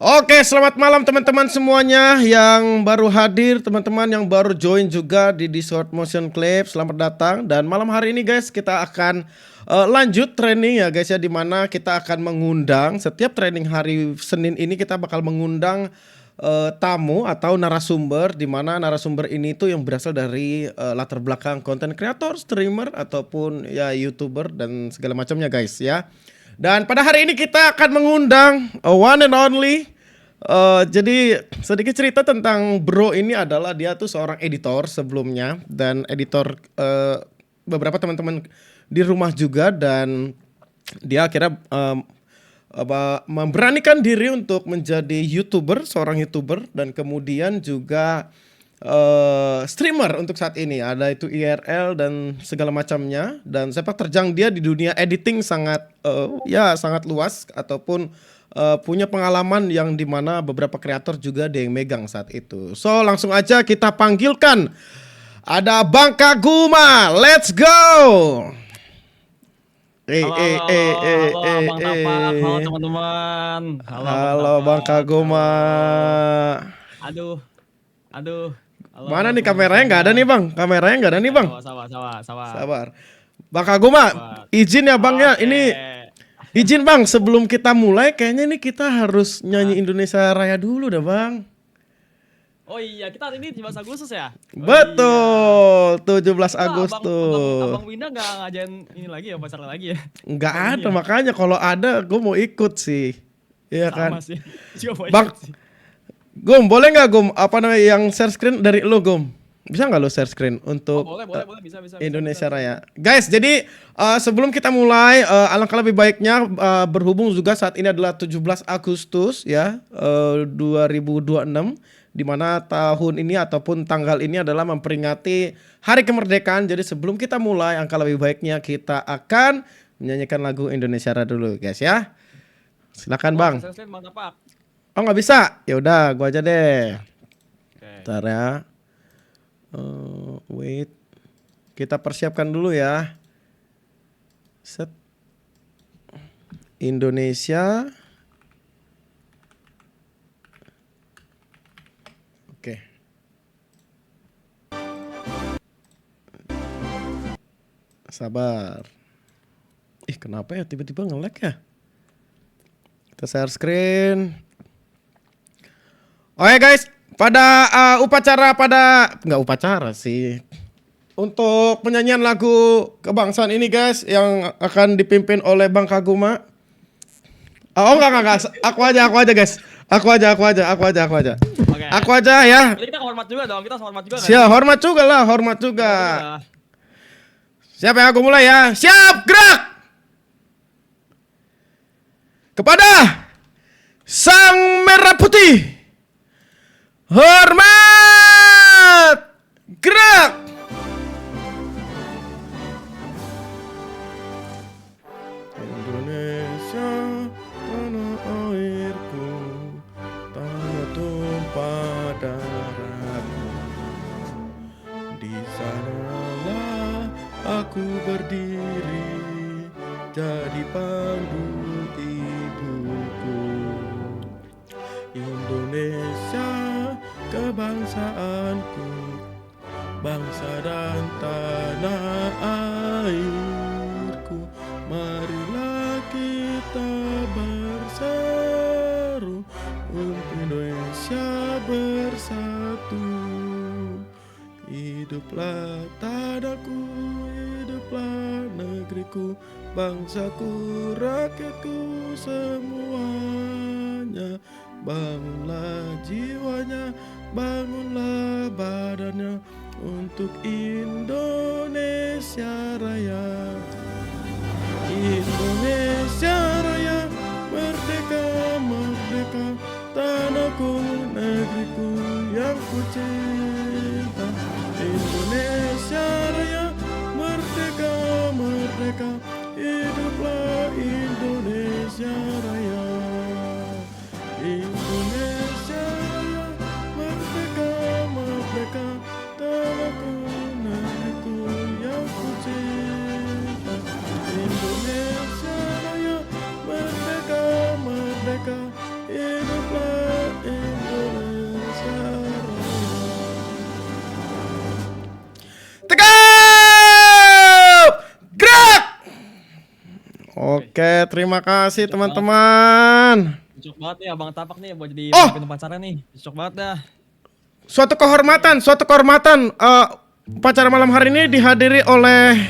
Oke, selamat malam teman-teman semuanya yang baru hadir, teman-teman yang baru join juga di Discord Motion Club. Selamat datang. Dan malam hari ini guys, kita akan lanjut training ya guys ya, dimana kita akan mengundang setiap training hari Senin ini kita bakal mengundang tamu atau narasumber, dimana narasumber ini tuh yang berasal dari latar belakang konten kreator, streamer ataupun ya YouTuber dan segala macamnya guys ya. Dan pada hari ini kita akan mengundang one and only. Jadi sedikit cerita tentang bro ini adalah dia tuh seorang editor sebelumnya dan editor beberapa teman-teman di rumah juga, dan dia akhirnya memberanikan diri untuk menjadi YouTuber, seorang YouTuber, dan kemudian juga streamer untuk saat ini. Ada itu IRL dan segala macamnya, dan sepak terjang dia di dunia editing sangat sangat luas ataupun punya pengalaman yang dimana beberapa kreator juga ada yang megang saat itu. So langsung aja kita panggilkan, ada Bang Kaguma, let's go. Halo Bang Tapak, halo teman-teman. Halo Bang Kaguma. Aduh. Halo, mana nih kameranya? Nggak ada nih Bang, kameranya nggak ada nih Bang. Sabar. Bang Kaguma, izin ya Bang ya, ini izin Bang, sebelum kita mulai kayaknya nih kita harus nyanyi Indonesia Raya dulu dah Bang. Oh iya, kita hari ini 17 Agustus ya? Betul, 17 Agustus. Abang Winda nggak ngajain ini lagi ya, pacaran lagi ya? Nggak ada, makanya kalau ada gue mau ikut sih. Iya kan? Sih. Bang, Gom, boleh nggak Gom, apa namanya yang share screen dari lo Gom? Bisa nggak lo share screen untuk boleh, bisa. Indonesia Raya. Guys, jadi sebelum kita mulai, alangkah lebih baiknya berhubung juga saat ini adalah 17 Agustus ya, 2026, di mana tahun ini ataupun tanggal ini adalah memperingati Hari Kemerdekaan. Jadi sebelum kita mulai, alangkah lebih baiknya kita akan menyanyikan lagu Indonesia Raya dulu guys ya. Silakan Bang. Oh nggak bisa? Ya udah, gua aja deh. Bentar ya. Wait, kita persiapkan dulu ya. Set Indonesia. Oke. Sabar. Kenapa ya tiba-tiba nge-lag ya? Kita share screen. Oke guys, pada nggak upacara sih, untuk penyanyian lagu kebangsaan ini guys, yang akan dipimpin oleh Bang Kaguma. Oh enggak, aku aja guys, aku aja. Okay. Aku aja ya. Jadi kita hormat juga dong, Siap, hormat juga. Siap ya, aku mulai ya. Siap, gerak. Kepada Sang Merah Putih, hormat, gerak. Indonesia tanah airku, tanah tumpah darahku. Di sanalah aku berdiri, jadi pandu ibuku. Indonesia kebangsaanku, bangsa dan tanah airku. Marilah kita berseru untuk Indonesia bersatu. Hiduplah tanahku, hiduplah negeriku, bangsaku, rakyatku semuanya. Bangunlah jiwanya, bangunlah badannya untuk Indonesia Raya. Indonesia Raya, merdeka, merdeka, tanahku, negeriku yang ku cinta. Indonesia Raya, merdeka, merdeka, hiduplah Indonesia Raya. Indonesia Raya, merdeka, merdeka, tanahku, negeriku yang ku cinta. Indonesia Raya, merdeka, merdeka, hiduplah terima kasih teman-teman. Cocok banget nih Abang Tapak nih buat jadi Oh! pemimpin upacara nih. Cocok banget dah. Suatu kehormatan. Upacara malam hari ini dihadiri oleh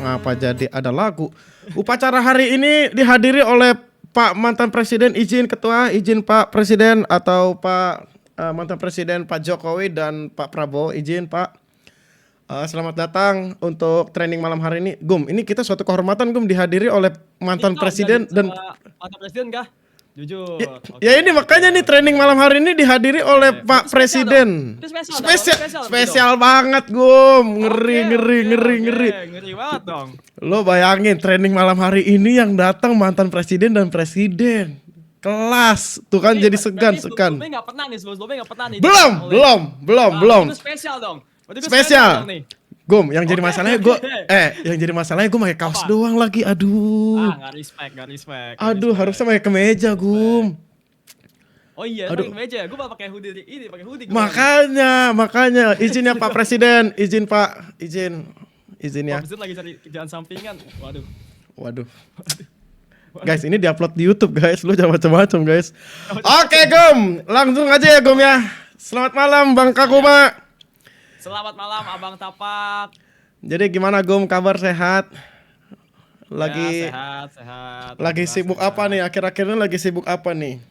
apa jadi ada lagu. Upacara hari ini dihadiri oleh Pak mantan Presiden, izin Ketua, izin Pak Presiden atau Pak mantan Presiden Pak Jokowi dan Pak Prabowo, izin Pak. Selamat datang untuk training malam hari ini. Gum, ini kita suatu kehormatan Gum dihadiri oleh mantan Ini kau presiden jadi dan sama mantan presiden kah? Jujur. ya ini makanya nih training malam hari ini dihadiri oleh Pak Itu spesial Presiden. dong. Itu spesial dong, spesial Spesial banget Gum. Ngeri. Ngeri banget dong. Lo bayangin training malam hari ini yang datang mantan presiden dan presiden. Kelas. Tuh kan jadi segan. Sebelumnya nggak pernah nih. Belum. Itu spesial dong. Berarti itu Spesial. dong nih. Gum, yang jadi Oke, masalahnya oke. yang jadi masalahnya gue pakai kaos Apa? doang lagi. Aduh. Nggak respect. Aduh, harusnya pakai kemeja, Gum. Oh iya, Aduh. pakai meja. Gue malah pakai hoodie ini, pakai hoodie. Makanya izin ya Pak Presiden, izin ya. Presiden lagi cari kerjaan sampingan. Waduh. Guys, ini diupload di YouTube, guys. Lu jangan macam-macam, guys. Oke, Gum. Langsung aja ya, Gum ya. Selamat malam, Bang Kakuma. Selamat malam Abang Tapak. Jadi gimana, Gum? Kabar sehat? Lagi Ya, sehat. lagi sibuk apa nih? Akhir-akhir ini lagi sibuk apa nih?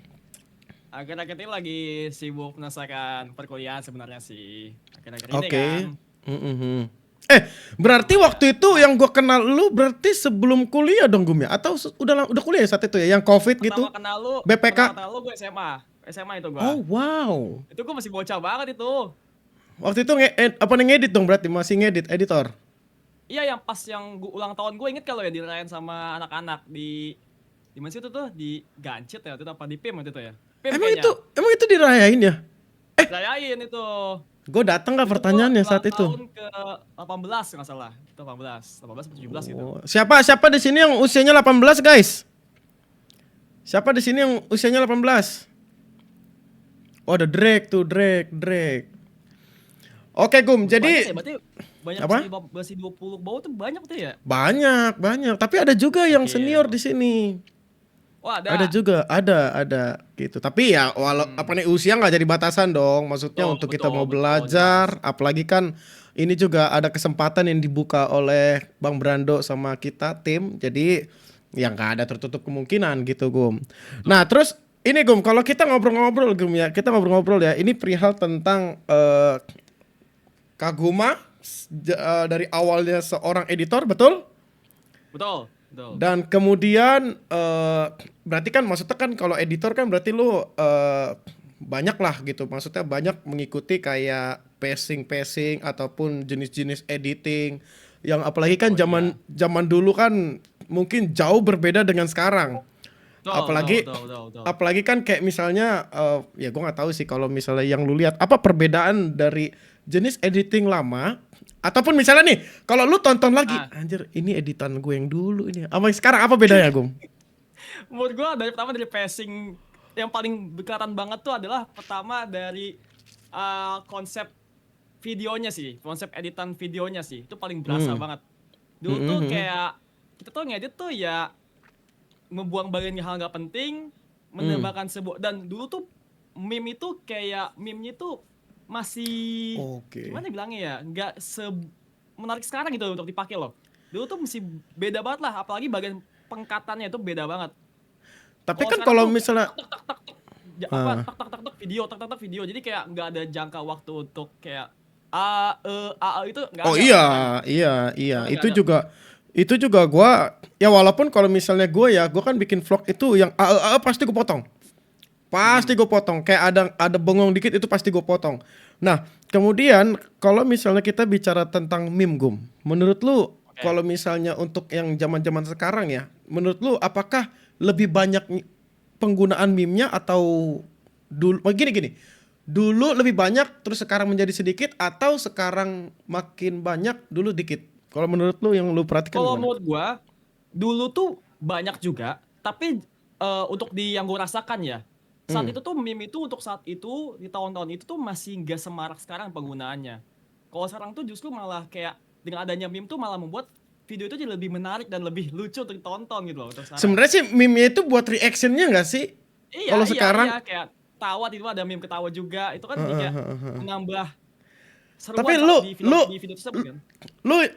Akhir-akhir ini lagi sibuk menyelesaikan perkuliahan sebenarnya sih. Akhir-akhir ini Oke. kan. Berarti waktu itu yang gua kenal lu berarti sebelum kuliah dong, Gum ya? Atau udah kuliah ya saat itu ya? Yang COVID gitu? Pertama kenal lu, BPK? gue SMA itu gue. Oh, wow. Itu gue masih bocah banget itu. Waktu itu ngedit dong berarti? Masih ngedit, editor? Iya yang pas yang ulang tahun gue inget kalau ya dirayain sama anak-anak di mana sih itu tuh di Gancit ya waktu itu apa di PIM waktu itu ya. PIM Emang itu dirayain ya? Rayain itu. Gue datang gak Itu pertanyaannya gua saat ulang itu? tahun ke 18 nggak salah. Itu 18 atau 17 gitu. Oh, siapa di sini yang usianya 18, guys? Siapa di sini yang usianya 18? Oh, ada Drake. Oke, Gum. Jadi Berarti banyak apa? masih 20 bawah tuh banyak tuh ya? banyak. Tapi ada juga yang Oke. senior di sini. Wah, ada. Ada juga, ada gitu. Tapi ya walau apa nih usia nggak jadi batasan dong. Maksudnya untuk kita mau belajar, apalagi kan ini juga ada kesempatan yang dibuka oleh Bang Brando sama kita tim. Jadi yang nggak ada tertutup kemungkinan gitu, Gum. Nah, terus ini Gum, kalau kita ngobrol-ngobrol Gum ya, ini perihal tentang Kaguma dari awalnya seorang editor, betul? Betul. Dan kemudian berarti kan maksudnya kan kalau editor kan berarti lu banyak lah gitu. Maksudnya banyak mengikuti kayak pacing ataupun jenis-jenis editing yang apalagi kan zaman dulu kan mungkin jauh berbeda dengan sekarang. Apalagi kan kayak misalnya ya gue nggak tahu sih kalau misalnya yang lu lihat apa perbedaan dari jenis editing lama ataupun misalnya nih kalau lu tonton lagi anjir ini editan gue yang dulu ini sama sekarang apa bedanya, Gum? Menurut gue dari pacing yang paling kelihatan banget tuh adalah pertama dari konsep videonya sih, konsep editan videonya sih itu paling berasa banget. Dulu tuh kayak kita tuh ngedit tuh ya ngebuang bagian hal nggak penting, menambahkan sebuah dan dulu tuh meme itu kayak meme-nya tuh masih gimana bilangnya ya, nggak menarik sekarang gitu untuk dipakai loh. Dulu tuh masih beda banget lah, apalagi bagian pengkatannya itu beda banget. Tapi kan kalau misalnya tak video, jadi kayak nggak ada jangka waktu untuk kayak itu nggak ada. Oh iya, itu juga gua ya walaupun kalau misalnya gua kan bikin vlog itu yang pasti gua potong. Kayak ada bengong dikit itu pasti gue potong. Nah, kemudian kalau misalnya kita bicara tentang meme, Gum, menurut lu kalau misalnya untuk yang zaman-zaman sekarang ya, menurut lu apakah lebih banyak penggunaan meme-nya atau dulu gini. Dulu lebih banyak terus sekarang menjadi sedikit atau sekarang makin banyak dulu dikit? Kalau menurut lu yang lu perhatikan Kalau gimana? menurut gua dulu tuh banyak juga, tapi untuk yang gua rasakan ya saat itu tuh meme itu untuk saat itu di tahun-tahun itu tuh masih nggak semarak sekarang penggunaannya. Kalau sekarang tuh justru malah kayak dengan adanya meme tuh malah membuat video itu jadi lebih menarik dan lebih lucu untuk ditonton gitu loh untuk sekarang. Sebenarnya sih meme-nya itu buat reactionnya nggak sih? Iya, Kalau iya, sekarang, iya, kayak tawa tiba-tiba ada meme ketawa juga. Itu kan jadi heeh, kayak heeh, heeh. menambah Tapi seruan lu di lu di video tersebut kan.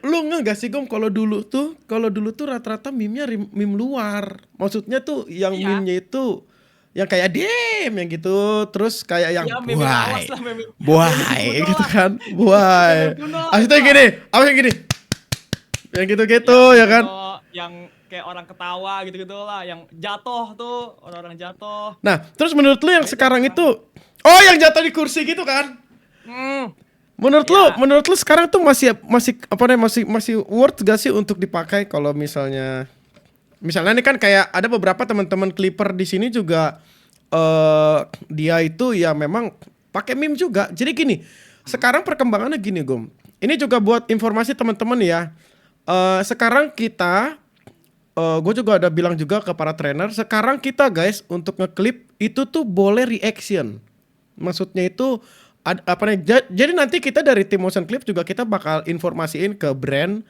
lu nggak gak sih Gom, kalau dulu tuh rata-rata meme-nya meme luar. Maksudnya tuh yang Iya. meme-nya itu yang kayak dem yang gitu, terus kayak yang Iya, meme lawas buai. lah, meme Buai kuno gitu lah. kan. Meme Buai. kuno itu Maksudnya lah. gini, apa yang gini? Yang gitu-gitu Yang ya kan. kuno, yang kayak orang ketawa gitu-gitu lah, yang jatuh tuh, orang-orang jatuh. Nah, terus menurut lu yang Nah, itu sekarang sekarang. itu, oh yang jatuh di kursi gitu kan? Hmm, Menurut ya. lu sekarang tuh masih masih apa namanya masih worth gak sih untuk dipakai kalau misalnya ini kan kayak ada beberapa teman-teman Clipper di sini juga dia itu ya memang pakai meme juga. Jadi gini, sekarang perkembangannya gini, Gom. Ini juga buat informasi teman-teman ya. Sekarang kita gue juga ada bilang juga ke para trainer, sekarang kita guys untuk ngeklip itu tuh boleh reaction. Maksudnya itu apa nih? Jadi nanti kita dari tim motion clip juga kita bakal informasiin ke brand,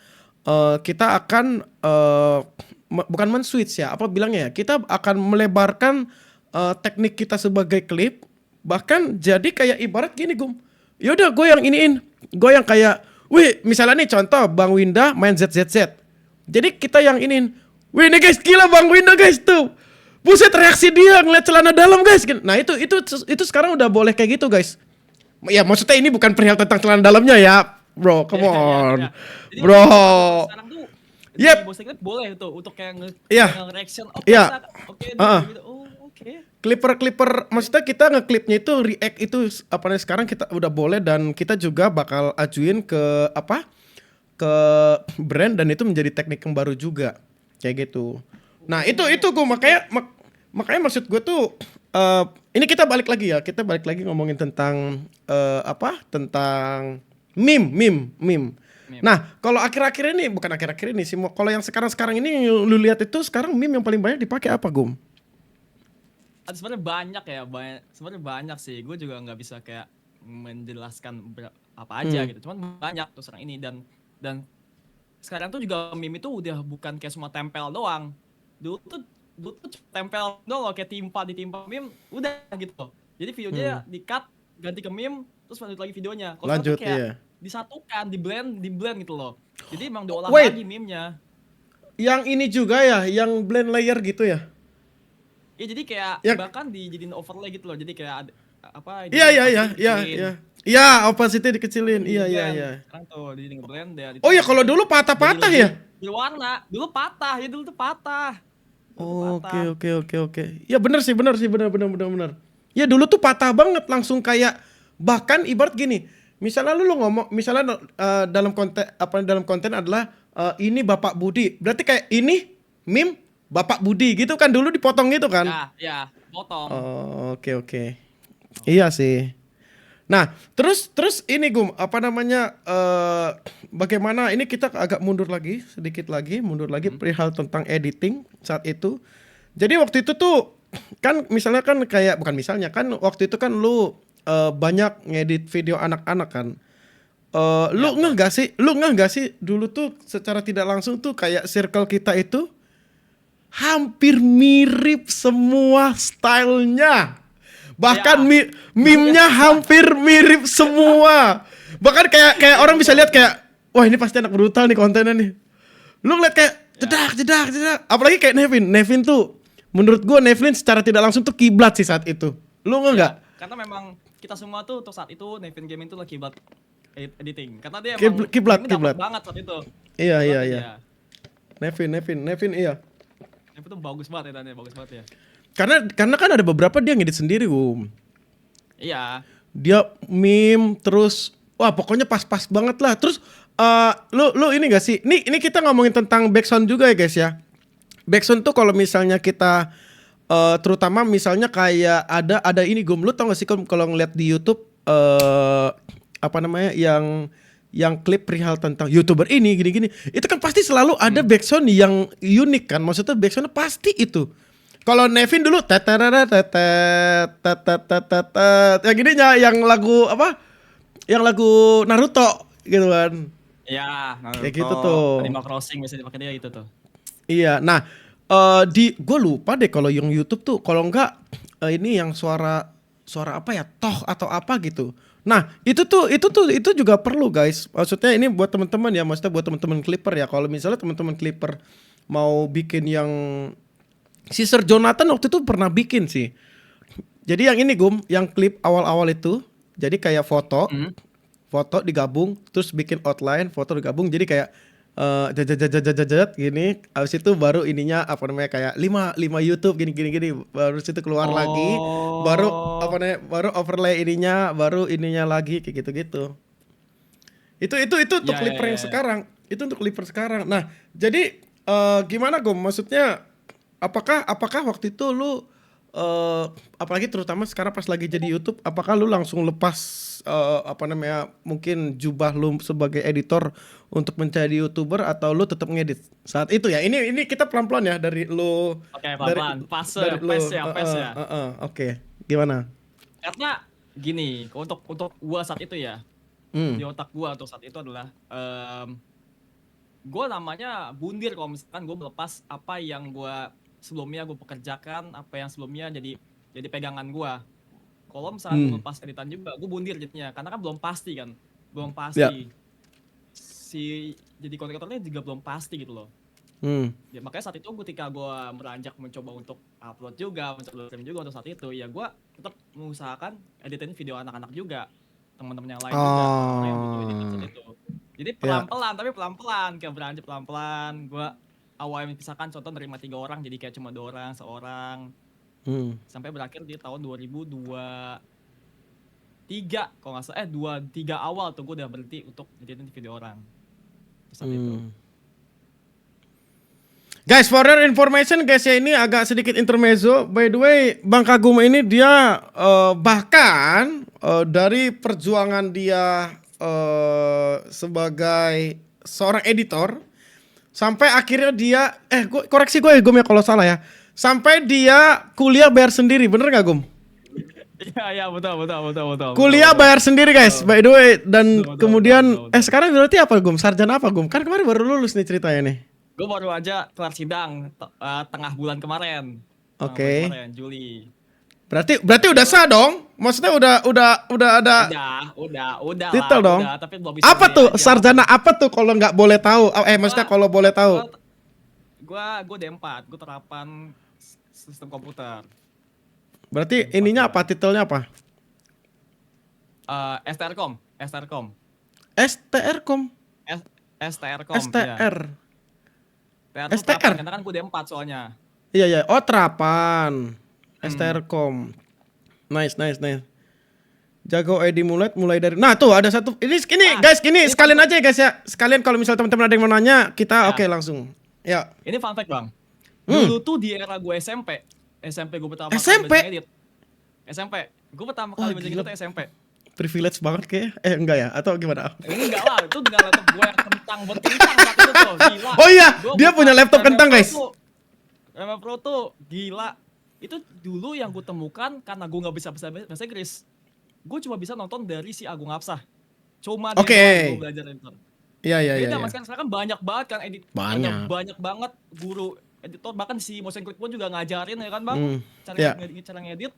kita akan bukan men-switch ya, apa bilangnya ya? Kita akan melebarkan teknik kita sebagai klip, bahkan jadi kayak ibarat gini, Gum. Yaudah gue yang iniin, gue yang kayak, wih misalnya nih contoh Bang Winda main ZZZ. Jadi kita yang iniin, wih ini guys gila Bang Winda guys tuh. Buset reaksi dia ngeliat celana dalam guys. Nah itu sekarang udah boleh kayak gitu guys. Ya maksudnya ini bukan perihal tentang celana dalamnya ya, bro. Come Ya, ya, on, ya. Jadi bro. sekarang tuh Yep. di Boston Clip boleh tuh untuk kayak Iya. nge-reaction. Oke, Iya. oke, Heeh. gitu. Oh, oke. Clipper maksudnya kita ngeklipnya itu react itu apa nih sekarang kita udah boleh dan kita juga bakal ajuin ke apa? Ke brand dan itu menjadi teknik yang baru juga. Kayak gitu. Nah, itu gue makanya maksud gue tuh ini kita balik lagi ya. Kita balik lagi ngomongin tentang apa? Tentang meme. Meme. Nah, kalau akhir-akhir ini bukan akhir-akhir ini sih. Kalau yang sekarang ini lu lihat itu sekarang meme yang paling banyak dipakai apa, Gum? Ada sebenarnya banyak ya, sebenarnya banyak sih. Gue juga nggak bisa kayak menjelaskan apa aja gitu. Cuman banyak tuh sekarang ini dan sekarang tuh juga meme itu udah bukan kayak cuma tempel doang. Dulu tuh tempel doang loh, kayak ditimpa meme udah gitu. Jadi videonya di-cut, ganti ke meme, terus lanjut lagi videonya. Kalau sekarang Lanjut, tuh kayak iya. disatukan, di blend gitu loh. Jadi emang diolah Wait. lagi meme-nya. Yang ini juga ya, yang blend layer gitu ya? Ya jadi kayak bahkan dijadiin overlay gitu loh. Jadi kayak ada, apa? Iya. Iya, opacity dikecilin. Iya. Sekarang tuh di ngeblend ya. Oh ya, kalau dulu patah-patah ya? Berwarna. Dulu patah, ya dulu tuh patah. Oke. Ya bener. Ya dulu tuh patah banget langsung kayak bahkan ibarat gini. Misalnya lu ngomong, misalnya dalam konten adalah ini Bapak Budi. Berarti kayak ini meme Bapak Budi gitu kan dulu dipotong gitu kan? Ya, potong. Oke. Iya sih. Nah, terus ini Gum, apa namanya bagaimana ini kita agak sedikit lagi perihal tentang editing saat itu. Jadi waktu itu tuh kan misalnya kan kayak bukan misalnya kan waktu itu kan lu banyak ngedit video anak-anak kan. Lu ngeh gak sih dulu tuh secara tidak langsung tuh kayak circle kita itu hampir mirip semua stylenya. Bahkan meme-nya hampir mirip semua. Bahkan kayak orang bisa lihat kayak wah ini pasti anak brutal nih kontennya nih. Lu ngeliat kayak jedak. Apalagi kayak Nevin tuh menurut gua Nevin secara tidak langsung tuh kiblat sih saat itu. Lu enggak? Karena memang kita semua tuh untuk saat itu Nevin Gaming tuh lagi kiblat editing. Karena dia emang kiblat banget saat itu. Iya. Nevin iya. Nevin tuh bagus banget ya. Karena kan ada beberapa dia ngedit sendiri, Iya. Dia meme terus wah pokoknya pas-pas banget lah. Terus lu ini gak sih? Ini kita ngomongin tentang backsound juga ya guys ya. Backsound tuh kalau misalnya kita terutama misalnya kayak ada ini Gum, lu tau gak sih kalau ngeliat di YouTube apa namanya yang klip perihal tentang YouTuber ini gini. Itu kan pasti selalu ada backsound yang unik kan. Maksudnya backsoundnya pasti itu. Kalau Nevin dulu yang gininya yang lagu apa? Yang lagu Naruto gitu kan. Ya, Kayak gitu Naruto, tuh. Animal Crossing biasanya dipakai dia itu tuh. Iya. Nah, di gue lupa deh kalau yang YouTube tuh kalau enggak ini yang suara suara apa ya? Toh atau apa gitu. Nah, itu juga perlu guys. Maksudnya ini buat teman-teman ya, maksudnya buat teman-teman Clipper ya. Kalau misalnya teman-teman Clipper mau bikin yang si Sir Jonathan waktu itu pernah bikin sih. Jadi yang ini Gum, yang klip awal-awal itu jadi kayak foto, Hmm. foto digabung terus bikin outline, foto digabung jadi kayak jajajajajajajet gini. Habis itu baru ininya apa namanya kayak 5 YouTube gini gini gini baru situ keluar lagi, baru apa Oh, namanya baru overlay ininya, baru ininya lagi kayak gitu-gitu. Itu untuk ya ya Clipper ya. yang Ya. sekarang. Itu untuk Clipper sekarang. Nah, jadi gimana Gom? Maksudnya apakah waktu itu lu apalagi terutama sekarang pas lagi jadi YouTube, apakah lu langsung lepas apa namanya mungkin jubah lu sebagai editor untuk menjadi YouTuber atau lu tetap ngedit saat itu ya? Ini kita pelan-pelan ya dari lu Oke, dari pelan-pelan. Fase, dari lu pace ya, pace ya. oke. Gimana? Karena gini, untuk gua saat itu ya, di Hmm. otak gua untuk saat itu adalah gua namanya bundir kalau misalkan gua melepas apa yang gua sebelumnya gua pekerjakan, apa yang sebelumnya jadi pegangan gua. Kalau misalkan gua Hmm. melepas editan juga, gua bundir jadinya karena kan belum pasti kan. Belum Ya. pasti. Si jadi konten kreatornya juga belum pasti gitu loh. Hmm. Ya, makanya saat itu ketika gue beranjak mencoba untuk upload juga, mencoba stream juga untuk saat itu, ya gue tetap mengusahakan editin video anak-anak juga, teman-teman yang lain juga, orang-orang yang butuh editan saat Oh. itu. Jadi Ya. pelan-pelan, tapi pelan-pelan, kayak beranjak pelan-pelan. Gue awalnya misalkan contoh nerima 3 orang, jadi kayak cuma 2 orang, seorang, Hmm. sampai berakhir di tahun 2023, kalau nggak salah, 23 awal tuh gue udah berhenti untuk editin video orang saat itu. Guys, for your information guys ya ini agak sedikit intermezzo. By the way, Bang Kagum ini dia bahkan dari perjuangan dia sebagai seorang editor sampai akhirnya dia koreksi gue ya Gum ya kalau salah ya. Sampai dia kuliah bayar sendiri, bener gak Gum? Iya, iya, betul, betul, betul, betul, Kuliah betul, bayar sendiri guys, by the way. Dan betul, betul, kemudian betul, betul. sekarang berarti apa Gum? Sarjana apa Gum? Kan kemarin baru lulus nih ceritanya nih. Gue baru aja kelar sidang tengah bulan kemarin. Tengah bulan Oke. kemarin, Juli. Berarti udah sah dong? Maksudnya udah ada Udah lah, titel dong? udah, tapi belum bisa Apa milih tuh aja. sarjana apa tuh kalau nggak boleh tahu? Maksudnya kalau boleh tahu. Gua D4, gue terapan sistem komputer. Berarti D4 ininya gua. apa? Titelnya apa? STRkom, STRkom. STRkom. STRkom, ya. STR. TR tuh STR. terapan, karena kan gue D4 soalnya. Iya ya. Oh terapan. STRkom. Nice. Jago ID mulai dari. Nah tuh ada satu. Ini guys, ini sekalian aja ya guys ya. Sekalian kalau misal teman-teman ada yang mau nanya, kita Ya. oke langsung. Ya. Ini fun fact bang. Dulu tuh di era gue SMP gue pertama SMP? kali ngedit. SMP. Gue pertama Wah, kali ngedit gila. itu SMP. Privilege banget kayak. Enggak ya? Atau gimana? Ini enggak lah, itu dengan laptop gue yang kentang buat kentang saat itu tuh, gila. Oh iya, Gua dia buka punya laptop Premiere kentang, Pro guys. tuh- Premiere Pro tuh gila. Itu dulu yang gue temukan karena gue nggak bisa bahasa Inggris. Gue cuma bisa nonton dari si Agung Hapsah. Cuma dia Oke. doang gue belajar editor. Iya. Beda mas kan sekarang banyak banget kan Banyak. banyak banget guru editor, bahkan si motion grip pun juga ngajarin ya kan bang, Iya. cara ngedit.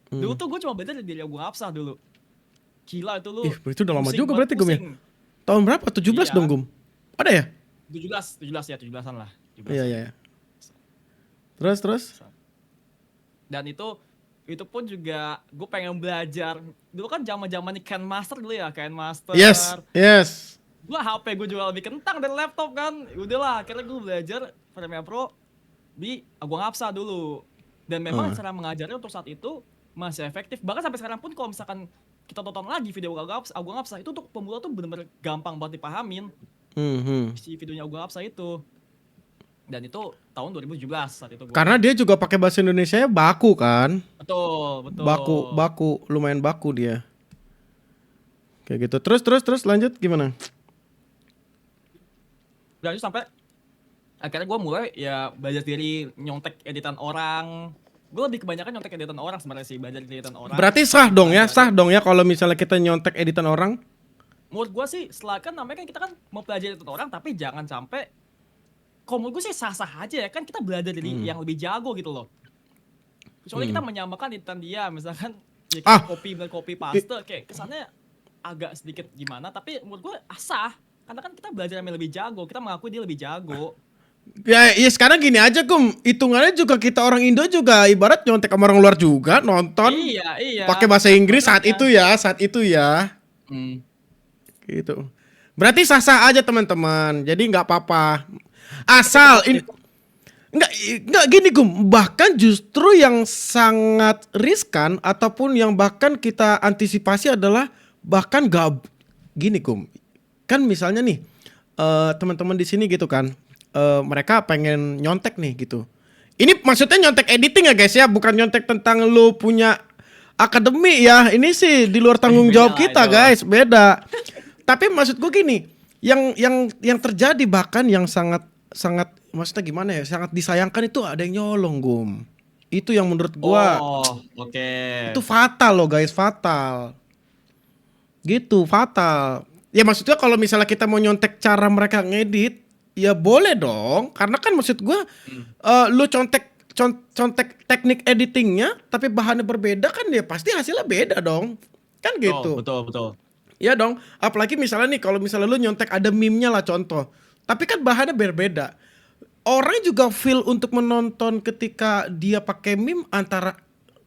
Dulu tuh gue cuma belajar dari Agung Hapsah dulu. Gila itu lu. Itu udah lama pusing juga banget, berarti Gum ya. pusing. Tahun berapa? 17 Iya. dong Gum. Ada ya? 17 ya, 17-an lah. 17. Iya. Terus? Dan itu pun juga gue pengen belajar. Dulu kan zaman-zamannya Ken Master dulu ya, Ken Master. Yes. Gue HP gue juga lebih kentang dari laptop kan. Udahlah, akhirnya gue belajar Premiere Pro di Agung Hapsah dulu. Dan memang cara mengajarnya untuk saat itu masih efektif. Bahkan sampai sekarang pun kalau misalkan kita tonton lagi video Agung Hapsah itu untuk pemula tuh bener-bener gampang banget dipahamin. Si videonya Agung Hapsah itu. Dan itu tahun 2017 saat itu. Karena dia juga pakai bahasa Indonesia baku kan? Betul. Baku, lumayan baku dia. Kayak gitu. Terus lanjut gimana? Dan itu sampai akhirnya gue mulai ya belajar diri nyontek editan orang. Gue lebih kebanyakan nyontek editan orang sebenarnya sih, belajar editan orang. Berarti sah dong ya kalau misalnya kita nyontek editan orang? menurut gua sih kan namanya kan kita kan mempelajari orang tapi jangan sampai kalau menurut gua sih sah-sah aja ya kan kita belajar dari yang lebih jago gitu loh. Kecuali kita menyamakan editan dia misalkan ya kita Ah, copy paste kayak kesannya agak sedikit gimana tapi menurut gua sah karena kan kita belajar yang lebih jago, kita mengakui dia lebih jago. ya sekarang gini aja Kum, hitungannya juga kita orang Indo juga ibarat nyontek sama orang luar juga nonton Iya, iya. pakai bahasa Inggris saat Makanya. itu ya, Hmm. gitu. Berarti sah-sah aja teman-teman, jadi nggak apa-apa. Asal ini nggak gini Gum, bahkan justru yang sangat riskan ataupun yang bahkan kita antisipasi adalah bahkan gak gini Gum. Kan misalnya nih teman-teman di sini gitu kan, mereka pengen nyontek nih gitu. Ini maksudnya nyontek editing ya guys ya, bukan nyontek tentang lu punya akademi ya. Ini sih di luar tanggung Beda jawab lah kita itu. guys, beda. Tapi maksud gue gini, yang terjadi bahkan yang sangat sangat maksudnya gimana ya, sangat disayangkan itu ada yang nyolong Gum. Itu yang menurut gua Oh, oke. itu fatal loh guys, fatal. Gitu, fatal. Ya maksudnya kalau misalnya kita mau nyontek cara mereka ngedit, ya boleh dong. Karena kan maksud gua lu contek teknik editingnya tapi bahannya berbeda kan ya pasti hasilnya beda dong. Kan Betul, gitu. betul, betul. Iya dong, apalagi misalnya nih kalau misalnya lu nyontek ada meme-nya lah contoh. Tapi kan bahannya berbeda. Orang juga feel untuk menonton ketika dia pakai meme antara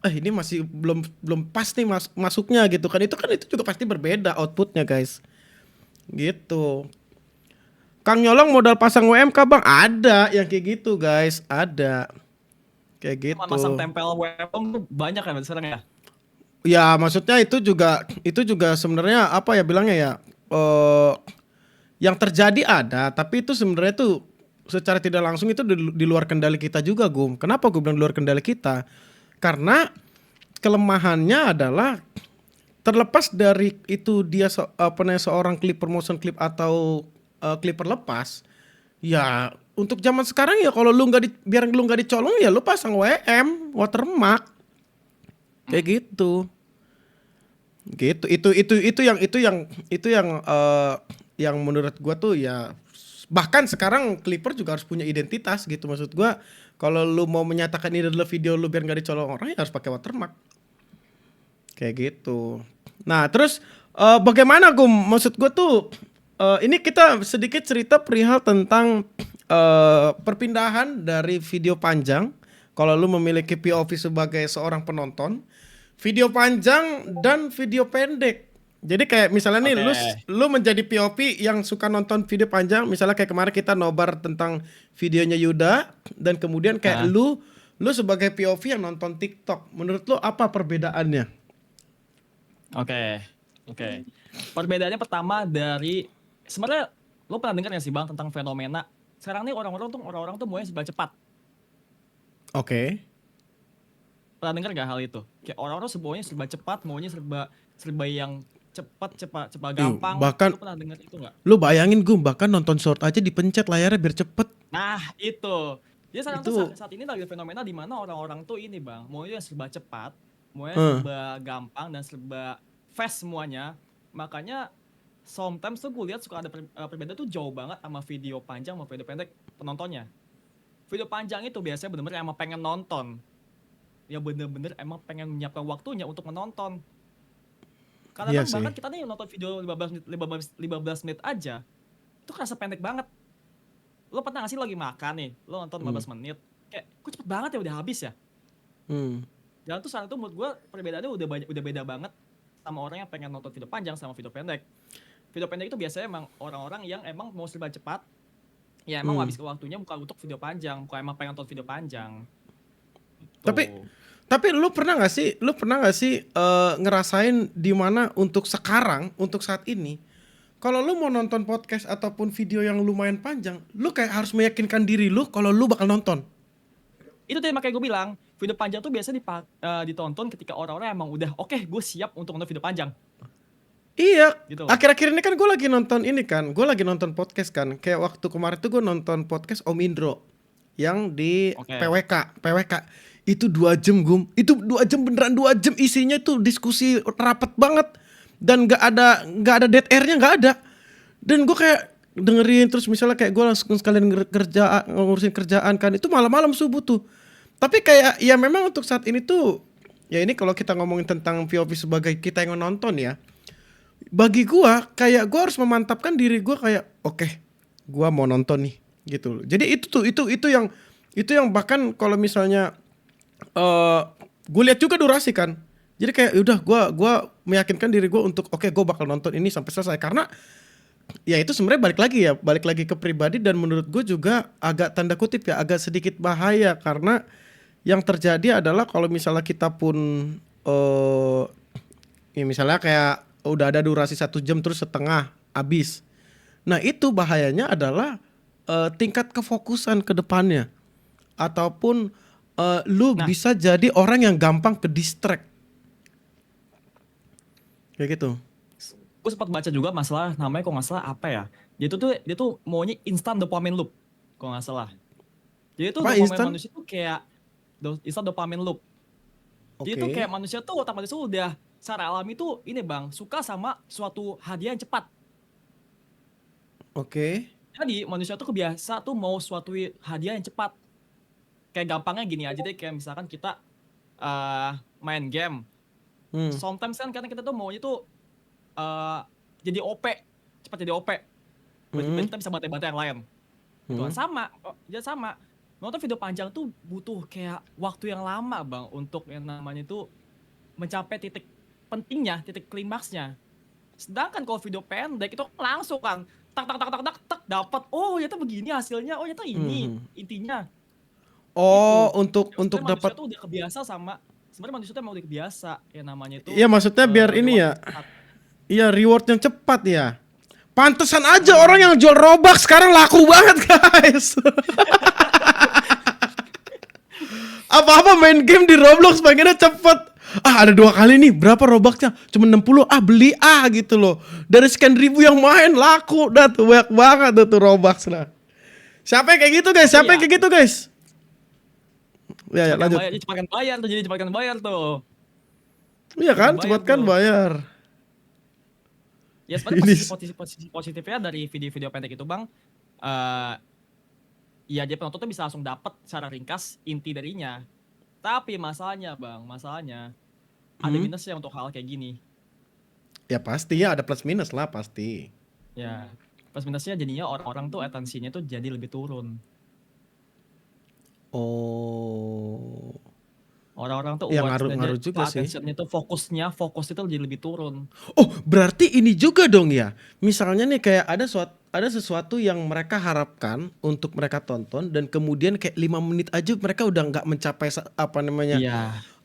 ini masih belum belum pas nih masuknya gitu kan. Itu juga pasti berbeda outputnya guys. Gitu. Kang Nyolong modal pasang WMK Bang, ada yang kayak gitu guys, ada. Kayak Cuma masang gitu. tempel webcam tuh banyak kan sekarang ya. Ya maksudnya itu juga sebenarnya apa ya bilangnya ya, yang terjadi ada tapi itu sebenarnya tuh secara tidak langsung itu di luar kendali kita juga Gum. Kenapa gue bilang di luar kendali kita? Karena kelemahannya adalah terlepas dari itu dia seorang clipper motion clip atau clipper lepas. Ya untuk zaman sekarang ya kalau biar lu nggak dicolong ya lu pasang WM watermark kayak gitu. Gitu. Yang menurut gua tuh ya bahkan sekarang Clipper juga harus punya identitas gitu maksud gua. Kalau lu mau menyatakan ini adalah video lu biar nggak dicolong orang ya harus pakai watermark. Kayak gitu. Nah, terus bagaimana Gum? Maksud gua tuh ini kita sedikit cerita perihal tentang perpindahan dari video panjang kalau lu memiliki POV sebagai seorang penonton, video panjang dan video pendek. Jadi kayak misalnya nih Oke. lu menjadi POV yang suka nonton video panjang, misalnya kayak kemarin kita nobar tentang videonya Yuda dan kemudian kayak Nah, lu sebagai POV yang nonton TikTok. Menurut lu apa perbedaannya? oke. Oke. Perbedaannya pertama dari sebenarnya lo pernah dengar nggak sih Bang tentang fenomena sekarang nih orang-orang tuh maunya serba cepat. Oke. Pernah dengar nggak hal itu? Kayak orang-orang semuanya serba cepat, maunya serba serba yang cepat gampang. Bahkan Lo pernah dengar itu nggak? lu bayangin Gum, bahkan nonton short aja dipencet layarnya biar cepet. Nah, itu. Jadi sekarang tuh Itu saat ini lagi ada fenomena di mana orang-orang tuh ini, Bang, maunya serba cepat, maunya eh, serba gampang dan serba fast semuanya. Makanya sometimes tuh gue lihat suka ada perbedaan tuh jauh banget sama video panjang sama video pendek penontonnya. Video panjang itu biasanya bener-bener emang pengen nonton. Ya bener-bener emang pengen menyiapkan waktunya untuk menonton. Karena iya kan sih. bahkan kita nih nonton video 15 menit aja, itu kerasa pendek banget. Lo pernah gak sih lagi makan nih, lo nonton 15 menit, kayak kok cepet banget ya udah habis ya. Hmm. Dan tuh saat itu menurut gue perbedaannya udah beda banget sama orang yang pengen nonton video panjang sama video pendek. Video pendek itu biasanya emang orang-orang yang emang mau serba cepat, ya emang habis waktunya bukan untuk video panjang, bukan emang pengen nonton video panjang. Tapi Tuh. Tapi lu pernah nggak sih ngerasain di mana untuk sekarang, untuk saat ini, kalau lu mau nonton podcast ataupun video yang lumayan panjang, lu kayak harus meyakinkan diri lu kalau lu bakal nonton. Itu tadi makanya gue bilang, video panjang tuh biasa ditonton ketika orang-orang emang udah oke, gue siap untuk nonton video panjang. Iya, Gitu loh. akhir-akhir ini kan gue lagi nonton ini kan, gue lagi nonton podcast kan, kayak waktu kemarin tuh gue nonton podcast Om Indro yang di Oke. PWK. Itu 2 jam Gum, itu 2 jam beneran 2 jam isinya tuh diskusi rapet banget. dan nggak ada dead airnya, nggak ada. Dan gue kayak dengerin terus misalnya kayak gue langsung sekalian ngurusin kerjaan kan, itu malam-malam subuh tuh. Tapi kayak ya memang untuk saat ini tuh ya ini kalau kita ngomongin tentang POV sebagai kita yang nonton ya, bagi gue kayak gue harus memantapkan diri gue kayak oke, gue mau nonton nih gitu loh. Jadi itu yang bahkan kalau misalnya gue lihat juga durasi kan. Jadi kayak udah gue meyakinkan diri gue untuk oke, gue bakal nonton ini sampai selesai, karena ya itu sebenarnya balik lagi ke pribadi, dan menurut gue juga agak tanda kutip ya agak sedikit bahaya, karena yang terjadi adalah kalau misalnya kita pun ya misalnya kayak udah ada durasi 1 jam terus setengah habis. Nah itu bahayanya adalah tingkat kefokusan ke depannya, ataupun lu bisa jadi orang yang gampang ke distract kayak gitu. Gue sempat baca juga masalah namanya kok nggak salah apa ya. Dia tuh maunya instant dopamine loop kok nggak salah. Jadi tuh Apa dopamine instant? manusia tuh kayak instant dopamine loop. Jadi tuh kayak manusia tuh otak manusia tuh udah secara alami tuh ini bang suka sama suatu hadiah yang cepat. Oke. Jadi manusia tuh kebiasa tuh mau suatu hadiah yang cepat. Kayak gampangnya gini aja deh, kayak misalkan kita main game. Sometimes kan kadang kita tuh maunya tuh jadi OP, cepat jadi OP. Kita bisa bantai-bantai yang lain. Itu kan sama, sama. Nonton video panjang tuh butuh kayak waktu yang lama bang untuk yang namanya itu mencapai titik pentingnya, titik klimaksnya. Sedangkan kalau video pendek itu langsung kan tak dapat. Oh ternyata begini hasilnya. Oh ternyata ini intinya. Oh Itu. untuk dapat. Manusia tuh udah kebiasa sama. Sebenarnya manusia tuh emang udah kebiasa ya namanya itu. Iya maksudnya biar ini ya. Iya reward yang cepat ya. Pantesan aja orang yang jual Robux sekarang laku banget guys. Apa-apa main game di Roblox pengennya cepet. Ada 2 kali nih, berapa Robuxnya? Cuma 60, beli gitu loh. Dari sekian ribu yang main laku dah tuh, banyak banget tuh Robux lah. Siapa yang kayak gitu guys? Siapa yang kayak gitu guys? Ya lanjut. Cepatkan bayar tuh. Iya kan, cepatkan bayar. Ya sebenarnya posisi positifnya dari video-video pendek itu bang, ya dia penonton tuh bisa langsung dapat secara ringkas inti darinya. Tapi masalahnya ada minusnya untuk hal kayak gini. Ya pasti ya ada plus minus lah pasti. Ya plus minusnya jadinya orang-orang tuh atensinya tuh jadi lebih turun. Oh. Orang-orang tuh ya ngaruh juga sih. Attentionnya tuh fokus itu jadi lebih turun. Oh berarti ini juga dong ya. Misalnya nih kayak ada sesuatu yang mereka harapkan untuk mereka tonton, dan kemudian kayak 5 menit aja mereka udah nggak mencapai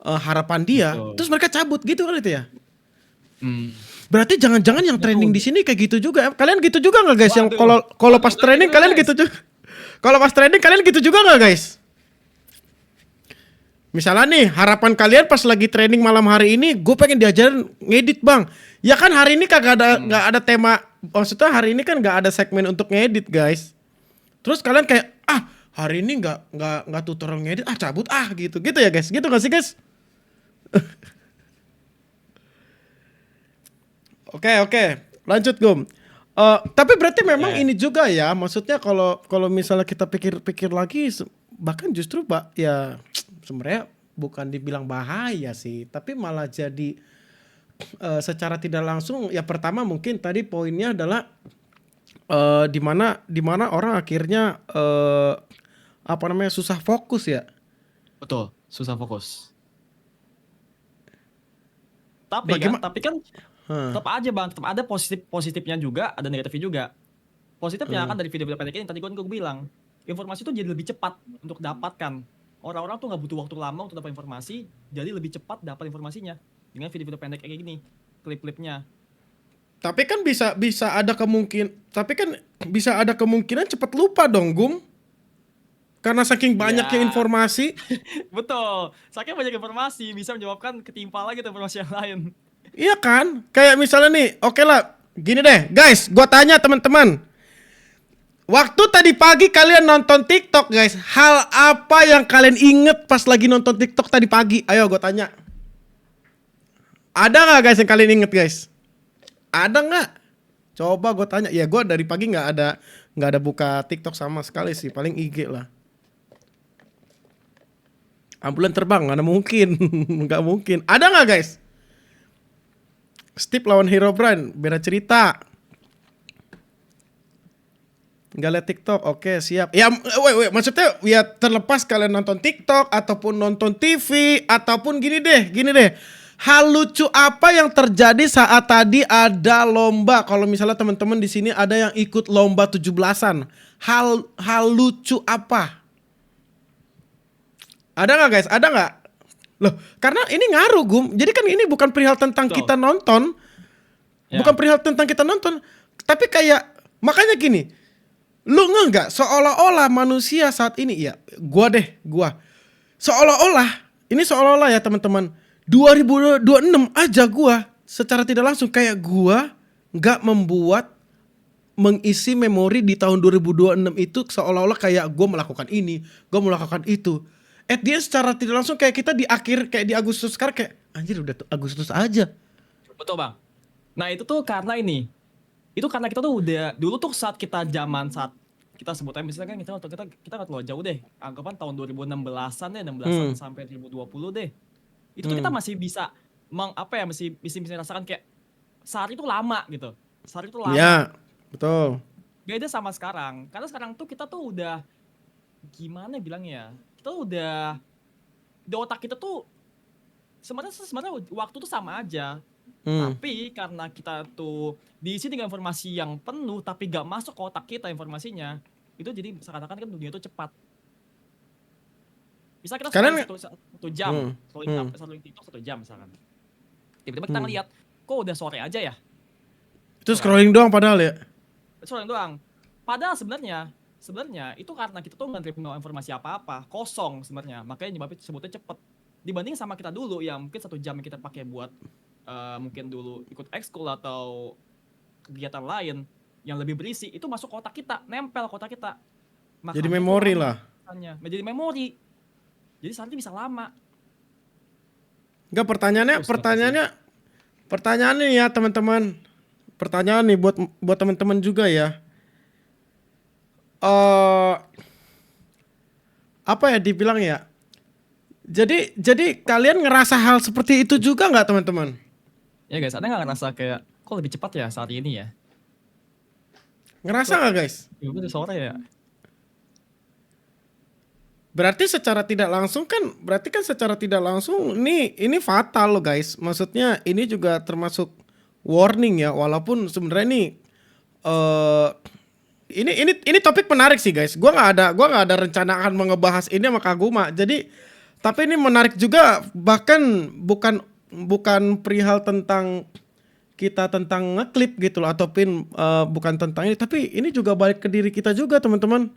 harapan dia. Betul. Terus mereka cabut gitu kan itu ya. Berarti jangan-jangan yang training di sini kayak gitu juga. Kalian gitu juga nggak guys? Yang kalau pas training kalian gitu juga. Kalau pas training kalian gitu juga nggak guys? Misalnya nih harapan kalian pas lagi training malam hari ini, gue pengen diajarin ngedit bang. Ya kan hari ini kagak ada nggak ada tema. Maksudnya hari ini kan nggak ada segmen untuk ngedit guys. Terus kalian kayak hari ini nggak tutorial ngedit, cabut gitu ya guys. Gitu nggak sih guys? Oke, lanjut Gum. Tapi berarti memang ini juga ya. Maksudnya kalau misalnya kita pikir lagi, bahkan justru pak ya. Sebenarnya bukan dibilang bahaya sih, tapi malah jadi secara tidak langsung ya. Pertama mungkin tadi poinnya adalah di mana orang akhirnya susah fokus ya. Betul, susah fokus. Tapi kan tetap aja bang, tetap ada positifnya juga, ada negatifnya juga. Positifnya kan dari video-video pendek ini tadi gue bilang, informasi itu jadi lebih cepat untuk dapatkan. Orang-orang tuh nggak butuh waktu lama untuk dapat informasi, jadi lebih cepat dapat informasinya dengan video-video pendek kayak gini, klip-klipnya. Tapi kan bisa ada kemungkinan cepat lupa dong, Gum. Karena saking banyaknya informasi. Betul, saking banyak informasi bisa menyebabkan ketimpa lagi informasi yang lain. Iya kan? Kayak misalnya nih, oke lah, gini deh, guys, gua tanya teman-teman. Waktu tadi pagi kalian nonton TikTok guys, hal apa yang kalian inget pas lagi nonton TikTok tadi pagi? Ayo gue tanya. Ada gak guys yang kalian inget guys? Ada nggak? Coba gue tanya. Ya gue dari pagi nggak ada buka TikTok sama sekali sih. Paling IG lah. Ambulan terbang, mana mungkin. Nggak mungkin. Ada nggak guys? Steve lawan Herobrine, beda cerita. Nggak liat TikTok, oke siap. Ya, maksudnya ya terlepas kalian nonton TikTok ataupun nonton TV ataupun gini deh. Hal lucu apa yang terjadi saat tadi ada lomba? Kalau misalnya teman-teman di sini ada yang ikut lomba 17-an, hal lucu apa? Ada nggak guys? Ada nggak? Loh, karena ini ngaruh Gum. Jadi kan ini bukan perihal tentang Betul. kita nonton, Ya. bukan perihal tentang kita nonton, tapi kayak makanya gini. Lu nggak seolah-olah manusia saat ini ya gua seolah-olah ya teman-teman 2026 aja gua secara tidak langsung kayak gua nggak mengisi memori di tahun 2026 itu seolah-olah kayak gua melakukan ini, gua melakukan itu. Dia secara tidak langsung kayak kita di akhir kayak di Agustus sekarang kayak anjir udah Agustus aja. Betul bang. Nah itu tuh karena ini. Itu karena kita tuh udah dulu tuh saat kita kita sebutnya misalnya kan kita nggak terlalu jauh deh. Anggapan tahun 2016-an deh, 16-an sampai 2020 deh. Itu tuh kita masih bisa masih rasakan kayak sehari itu lama gitu. Sehari itu lama. Ya, betul. Beda sama sekarang. Karena sekarang tuh kita tuh udah gimana bilangnya? Kita udah di otak kita tuh sebenarnya waktu tuh sama aja. Tapi karena kita tuh diisi dengan informasi yang penuh tapi gak masuk ke otak kita informasinya, itu jadi seakan-akan kan dunia itu cepat. Bisa kita satu jam, scrolling TikTok 1 jam misalkan. Tiba-tiba kita ngeliat, kok udah sore aja ya? Itu scrolling doang padahal ya. Scrolling doang. Padahal sebenarnya itu karena kita tuh nggak terima informasi apa-apa, kosong sebenarnya. Makanya nyebabnya sebutnya cepet. Dibanding sama kita dulu yang mungkin 1 jam yang kita pakai buat mungkin dulu ikut ekskul atau kegiatan lain yang lebih berisi, itu masuk ke otak kita, nempel ke otak kita. Makanya Jadi memori lah. Menjadi memori. Jadi saatnya bisa lama. Enggak, pertanyaannya ya teman-teman. Pertanyaan nih buat teman-teman juga ya. Apa ya dibilang ya? Jadi kalian ngerasa hal seperti itu juga nggak teman-teman? Ya guys, ada nggak ngerasa kayak kok lebih cepat ya saat ini ya? Ngerasa nggak guys? Ya udah sore ya. Berarti secara tidak langsung ini fatal loh guys. Maksudnya ini juga termasuk warning ya, walaupun sebenarnya ini topik menarik sih guys. Gua nggak ada rencana akan ngebahas ini sama Kaguma. Jadi tapi ini menarik juga, bahkan bukan perihal tentang kita tentang ngeklip gitu loh, ataupun bukan tentang ini, tapi ini juga balik ke diri kita juga teman-teman.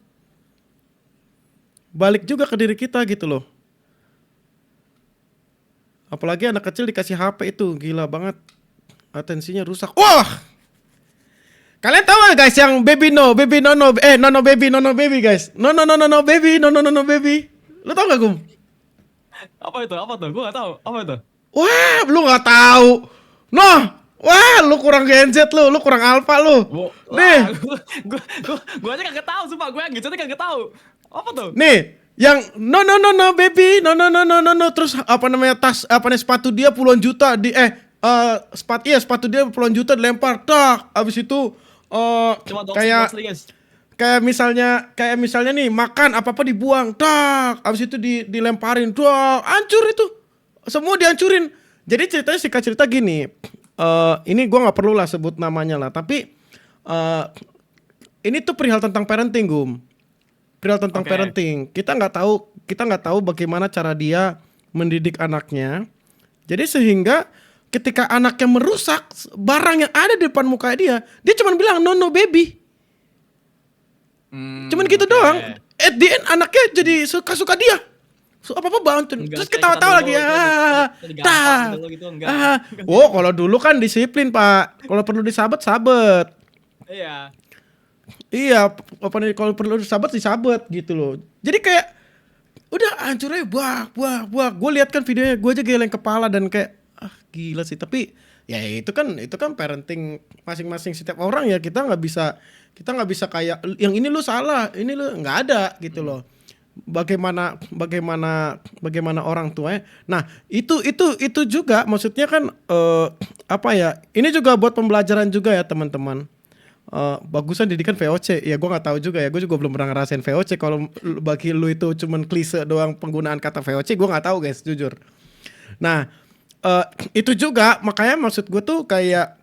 Balik juga ke diri kita gitu loh. Apalagi anak kecil dikasih HP itu gila banget. Atensinya rusak. Wah! Kalian tahu gak guys yang baby no baby guys. No baby. Lu tau gak Gum? Apa itu? Gue gak tahu. Apa itu? Wah, lu gak tahu. Noh, wah, lu kurang Gen Z lu kurang alpha lu. Nih, gue aja kagak tahu, sumpah gue yang gitu aja kagak tahu. Apa tuh? nih, yang no baby, no terus apa namanya sepatu dia puluhan juta sepatu dia puluhan juta dilempar, tak, abis itu kayak misalnya nih makan apa dibuang, tak, abis itu dilemparin, tak, hancur itu, semua dihancurin. Jadi ceritanya singkat cerita gini, ini gue nggak perlu lah sebut namanya lah, tapi ini tuh perihal tentang parenting Gum. Perihal tentang parenting. Kita nggak tahu bagaimana cara dia mendidik anaknya. Jadi sehingga ketika anaknya merusak barang yang ada di depan muka dia cuma bilang no baby. Cuman gitu doang. At the end anaknya jadi suka dia. Apa bantu. Terus ketawa-tawa lagi. Kalau dulu kan disiplin Pak. Kalau perlu disabet. Iya. Iya, kalau perlu disabet gitu loh. Jadi kayak udah hancur aja, buah. Gue lihat kan videonya, gue aja geleng kepala dan kayak gila sih. Tapi ya itu kan parenting masing-masing setiap orang ya. Kita nggak bisa kayak yang ini lu salah, ini lu nggak ada gitu loh. Bagaimana orang tuanya. Nah, itu juga maksudnya kan apa ya? Ini juga buat pembelajaran juga ya, teman-teman. Bagusan didikan VOC. Ya gua nggak tahu juga ya. Gue juga belum pernah ngerasain VOC. Kalau bagi lu itu cuman klise doang penggunaan kata VOC, gua nggak tahu guys, jujur. Nah, itu juga makanya maksud gue tuh kayak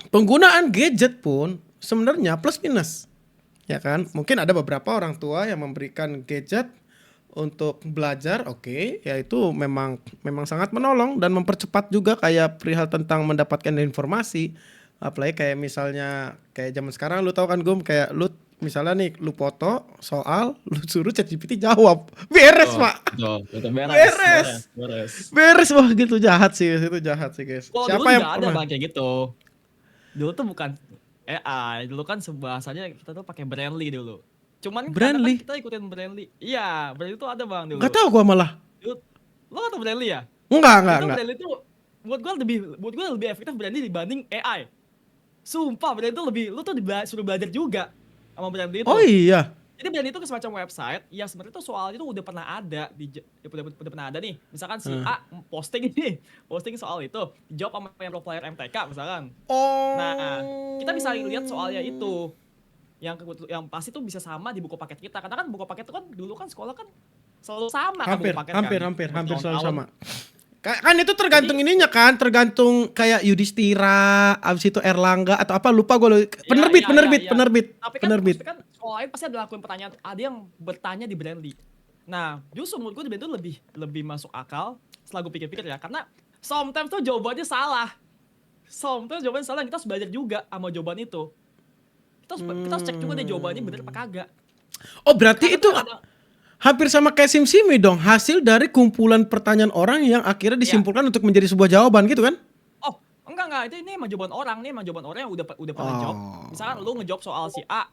penggunaan gadget pun sebenarnya plus minus. Ya kan? Mungkin ada beberapa orang tua yang memberikan gadget untuk belajar, oke, ya itu memang sangat menolong dan mempercepat juga kayak perihal tentang mendapatkan informasi. Apalagi kayak misalnya kayak zaman sekarang lu tahu kan Gum, kayak lu misalnya nih lu foto soal, lu suruh ChatGPT jawab. Beres, Pak. Betul, Beres. Wah, gitu jahat sih, itu jahat sih, guys. Kalau Siapa dulu yang juga ada pernah? bang kayak gitu. Dulu tuh bukan AI, dulu kan bahasanya kita tuh pakai Brandly dulu. Cuman karena kan Brandly? kita ikutin Brandly. Iya, Brandly tuh ada bang dulu. Enggak tahu gua malah. Dulu, lo gak tau Brandly ya? Itu Enggak. Brandly tuh buat gue lebih efektif Brandly dibanding AI. Sumpah Brandly tuh lebih, lu tuh suruh belajar juga sama Brandly itu. Oh iya. Jadi Brandly itu semacam website yang sebenarnya tuh soalnya tuh udah pernah ada udah pernah ada nih. Misalkan si Hmm. A posting soal itu, dijawab sama yang pro player MTK misalkan. Nah, kita bisa lihat soalnya itu. Yang pasti tuh bisa sama di buku paket kita. Karena kan buku paket itu kan dulu kan sekolah kan selalu sama kan buku paket kan. Hampir selalu Bertahun-tahun. sama. Kan itu tergantung ininya kan, tergantung kayak Yudhistira, abis itu Erlangga atau apa lupa gue. Penerbit. Tapi kan maksudnya kan sekolah lain pasti ada lakuin pertanyaan, ada yang bertanya di Brandly. Nah, justru menurut gue di Brandly tuh lebih masuk akal setelah gue pikir-pikir ya, karena sometimes tuh jawabannya salah. Kita harus belajar juga sama jawaban itu. Kita harus cek juga deh jawabannya bener apa kagak. Oh, berarti Karena itu tuh ada, hampir sama kayak SimSimi dong, hasil dari kumpulan pertanyaan orang yang akhirnya disimpulkan untuk menjadi sebuah jawaban gitu kan? oh enggak ini emang jawaban orang yang udah pernah jawab. Misalkan lu ngejawab soal si A,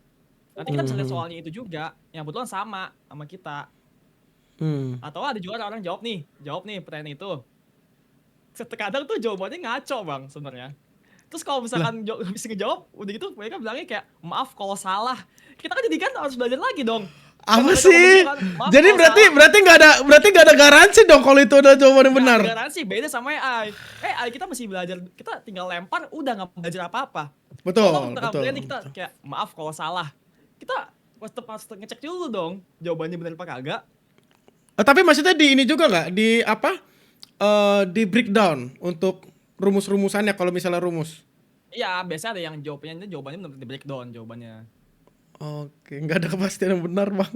nanti kita bisa lihat soalnya itu juga yang kebetulan sama kita. Atau ada juga orang jawab nih pertanyaan itu. Terkadang tuh jawabannya ngaco bang sebenarnya. Terus kalau misalkan habis ngejawab, udah gitu mereka bilangnya kayak maaf kalau salah. Kita kan jadi kan harus belajar lagi dong. Apa Mereka sih? ngomong gitu kan, Jadi berarti nggak ada garansi dong kalau itu udah jawaban yang benar. Garansi beda sama AI. AI kita masih belajar, kita tinggal lempar udah nggak belajar apa-apa. Betul. Ini kita kayak maaf kalau salah. Kita harus ngecek dulu dong jawabannya benar apa kagak. Tapi maksudnya di ini juga nggak di apa? Di breakdown untuk rumus-rumusannya kalau misalnya rumus. Iya, biasanya ada yang jawabannya benar di breakdown jawabannya. Oke, nggak ada kepastian yang benar bang.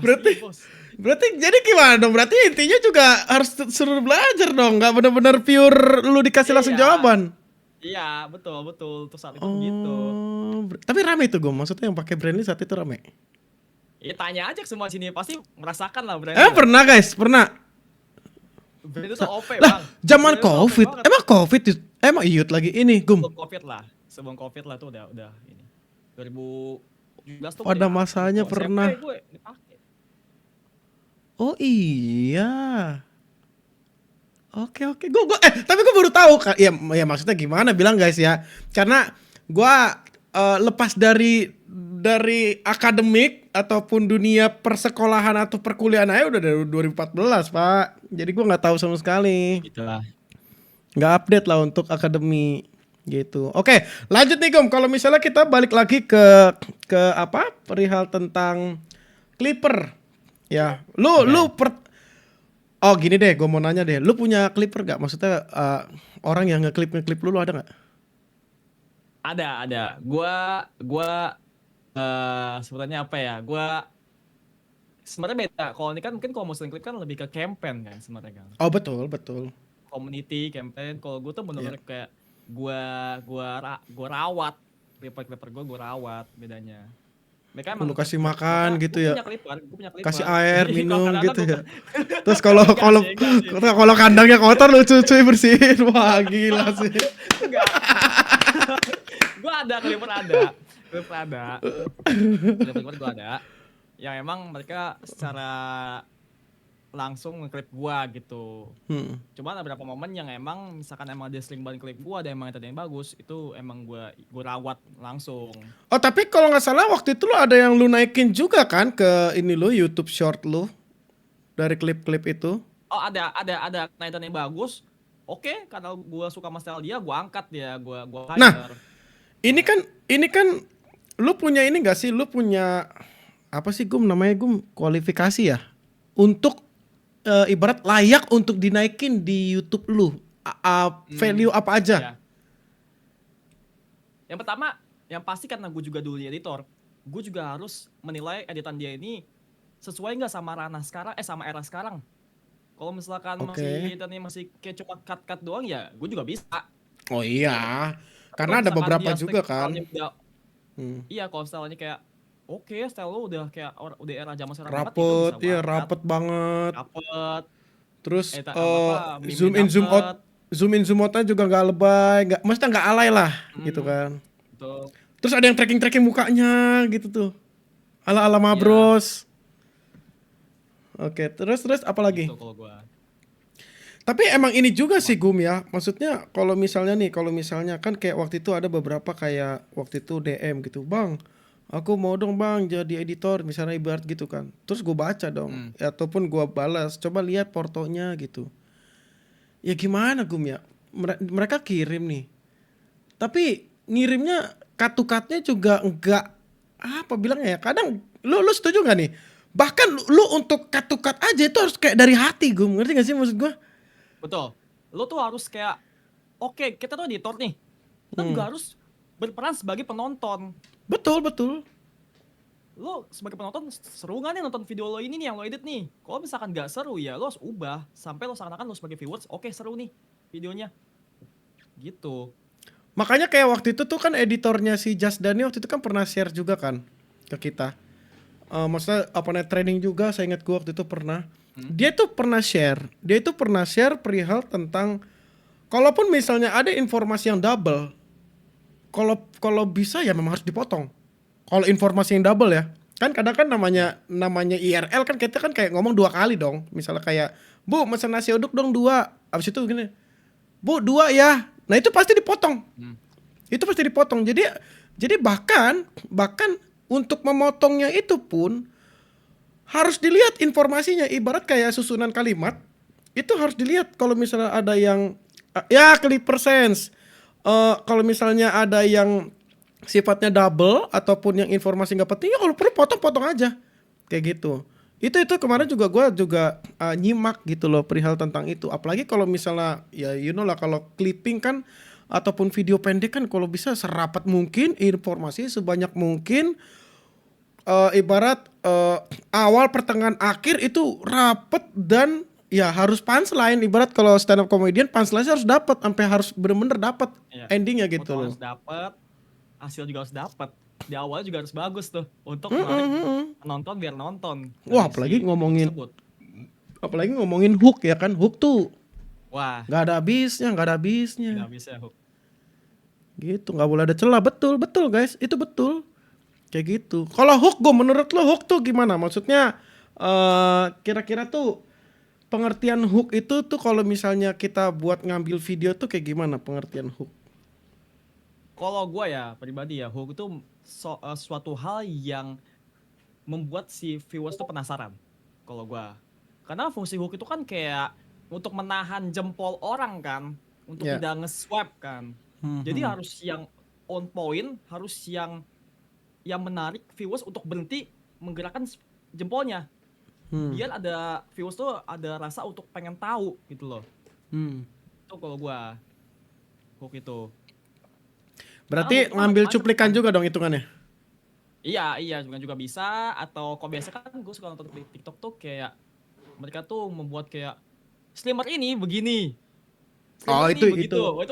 Pasti, bos. Berarti jadi gimana dong? Berarti intinya juga harus suruh belajar dong, nggak benar-benar pure lu dikasih langsung jawaban. Iya, betul. Untuk saat itu begitu. Tapi rame itu gue, maksudnya yang pakai Brandly saat itu rame. Iya, tanya aja ke semua sini, pasti merasakan lah Brandly. Pernah guys, pernah. Brandly tuh OP Lah, bang. zaman Brandly tuh OP COVID, banget. emang COVID emang iyut lagi ini, Gum. Sebelum COVID lah tuh udah ini. 2017 tuh Pada masanya SMP pernah. gue dipakai. Oh iya. Oke. Tapi gue baru tahu kan. Ya maksudnya gimana bilang guys ya. Karena gue lepas dari akademik ataupun dunia persekolahan atau perkuliahan aja udah dari 2014, Pak. Jadi gue nggak tahu sama sekali. Itulah. Nggak update lah untuk akademi gitu. Oke, lanjut nih Gom. Kalau misalnya kita balik lagi ke apa? Perihal tentang Clipper. Ya, Oh gini deh, gue mau nanya deh. Lu punya Clipper gak? Maksudnya orang yang ngeklip lu ada gak? Ada. Gua sebenarnya apa ya? Gua sebenarnya beda. Kalau ini kan mungkin kalau motion clip kan lebih ke campaign kan sebenarnya kan. Oh betul. Community campaign. Kalau gue tuh bener-bener kayak gua rawat. Clipper gua rawat bedanya. Mereka Lu kasih makan gitu ya. Gua punya clipper. Kasih air, minum gitu ya. Gua- Terus kalau kandangnya kotor lu cuci bersihin. Wah, gila sih. Enggak. Clipper ada. Clipper gua ada. Yang emang mereka secara langsung nge-clip gua gitu. Hmm. Cuman ada beberapa momen yang emang misalkan emang dia sering banget klip gua, ada emang yang bagus, itu emang gua rawat langsung. Oh tapi kalau nggak salah waktu itu lo ada yang lu naikin juga kan ke ini lo YouTube Short lu dari klip-klip itu. Oh ada Nathan yang bagus. Oke, karena gua suka sama style dia, gua angkat dia, gua Nah, hire. ini kan lu punya ini gak sih? Lu punya apa sih Gum namanya Gum? Kualifikasi ya? Untuk ibarat layak untuk dinaikin di YouTube lu. Value apa aja? Ya. Yang pertama, yang pasti karena gue juga dulu editor, gue juga harus menilai editan dia ini sesuai nggak sama ranah sekarang, sama era sekarang. Kalau misalkan masih editannya masih kayak cuma cut doang ya, gue juga bisa. Oh iya, Tapi karena kalau ada misalkan beberapa dia juga kan. stylenya udah, iya kalau stylenya kayak oke, style lu udah kayak udah era zaman sekarang banget, itu bisa Rapet, gua iya angkat. rapet banget. Rapet, Terus meme-nya zoom in zoom out, dapet. zoom in zoom outnya juga nggak lebay, nggak, maksudnya nggak alay lah, gitu Hmm, kan. Betul. Terus ada yang tracking mukanya gitu tuh, ala Ya, Mabros. Oke, terus apa lagi? gitu kalau gua. Tapi emang ini juga sih Gum ya, maksudnya kalau misalnya kan kayak waktu itu ada beberapa kayak waktu itu DM gitu, bang, aku mau dong bang jadi editor misalnya ibarat gitu kan, terus gue baca dong, ataupun gue balas, coba lihat portonya gitu. Ya gimana Gum ya, mereka kirim nih, tapi ngirimnya cut-nya juga enggak apa bilangnya ya, kadang lu setuju nggak nih? Bahkan lu untuk cut aja itu harus kayak dari hati Gum, ngerti gak sih maksud gue? Betul. Lo tuh harus kayak, oke, kita tuh editor nih. Kita juga harus berperan sebagai penonton. Betul. Lo sebagai penonton seru gak nih nonton video lo ini nih yang lo edit nih? Kalau misalkan gak seru ya lo harus ubah sampai lo seakan-akan lo sebagai viewers, oke seru nih videonya. Gitu. Makanya kayak waktu itu tuh kan editornya si Just Dani waktu itu kan pernah share juga kan ke kita. Maksudnya apa namanya training juga, saya ingat gua waktu itu pernah. Dia itu pernah share perihal tentang kalaupun misalnya ada informasi yang double, kalau bisa ya memang harus dipotong. Kalau informasi yang double ya, kan kadang kan namanya IRL kan kita kan kayak ngomong 2 kali dong. Misalnya kayak, Bu pesan nasi uduk dong 2, abis itu gini, Bu 2 ya, nah itu pasti dipotong. Itu pasti dipotong. Jadi bahkan untuk memotongnya itu pun harus dilihat informasinya, ibarat kayak susunan kalimat itu harus dilihat. Kalau misalnya ada yang ya clipper sense, kalau misalnya ada yang sifatnya double ataupun yang informasi nggak penting, ya kalau perlu potong aja kayak gitu. Itu kemarin juga gue nyimak gitu loh perihal tentang itu. Apalagi kalau misalnya ya you know lah, kalau clipping kan ataupun video pendek kan kalau bisa serapat mungkin, informasi sebanyak mungkin, ibarat awal pertengahan akhir itu rapet dan ya harus punchline. Ibarat kalau stand up comedian punchline harus dapat, sampai harus bener-bener dapat endingnya gitu Foto loh. harus dapet, hasil juga harus dapet. Di awalnya juga harus bagus tuh untuk menarik penonton biar nonton. Wah, apalagi ngomongin hook ya kan, hook tuh wah, nggak ada habisnya. nggak bisa hook. Gitu, nggak boleh ada celah. Betul guys, itu betul. Kayak gitu. Kalau hook, gue menurut lo hook tuh gimana? Maksudnya kira-kira tuh pengertian hook itu tuh kalau misalnya kita buat ngambil video tuh kayak gimana pengertian hook? Kalau gue ya pribadi ya, hook itu suatu hal yang membuat si viewers tuh penasaran. Kalau gue, karena fungsi hook itu kan kayak untuk menahan jempol orang kan, untuk tidak nge-swipe kan. Jadi harus yang on point, harus yang menarik viewers untuk berhenti menggerakkan jempolnya. Biar ada viewers tuh ada rasa untuk pengen tahu gitu loh. Itu kalau gua hook itu. Berarti ngambil cuplikan juga dong hitungannya? Iya, juga bisa. Atau kalau biasa kan gue suka nonton TikTok tuh kayak mereka tuh membuat kayak streamer ini begini. Oh itu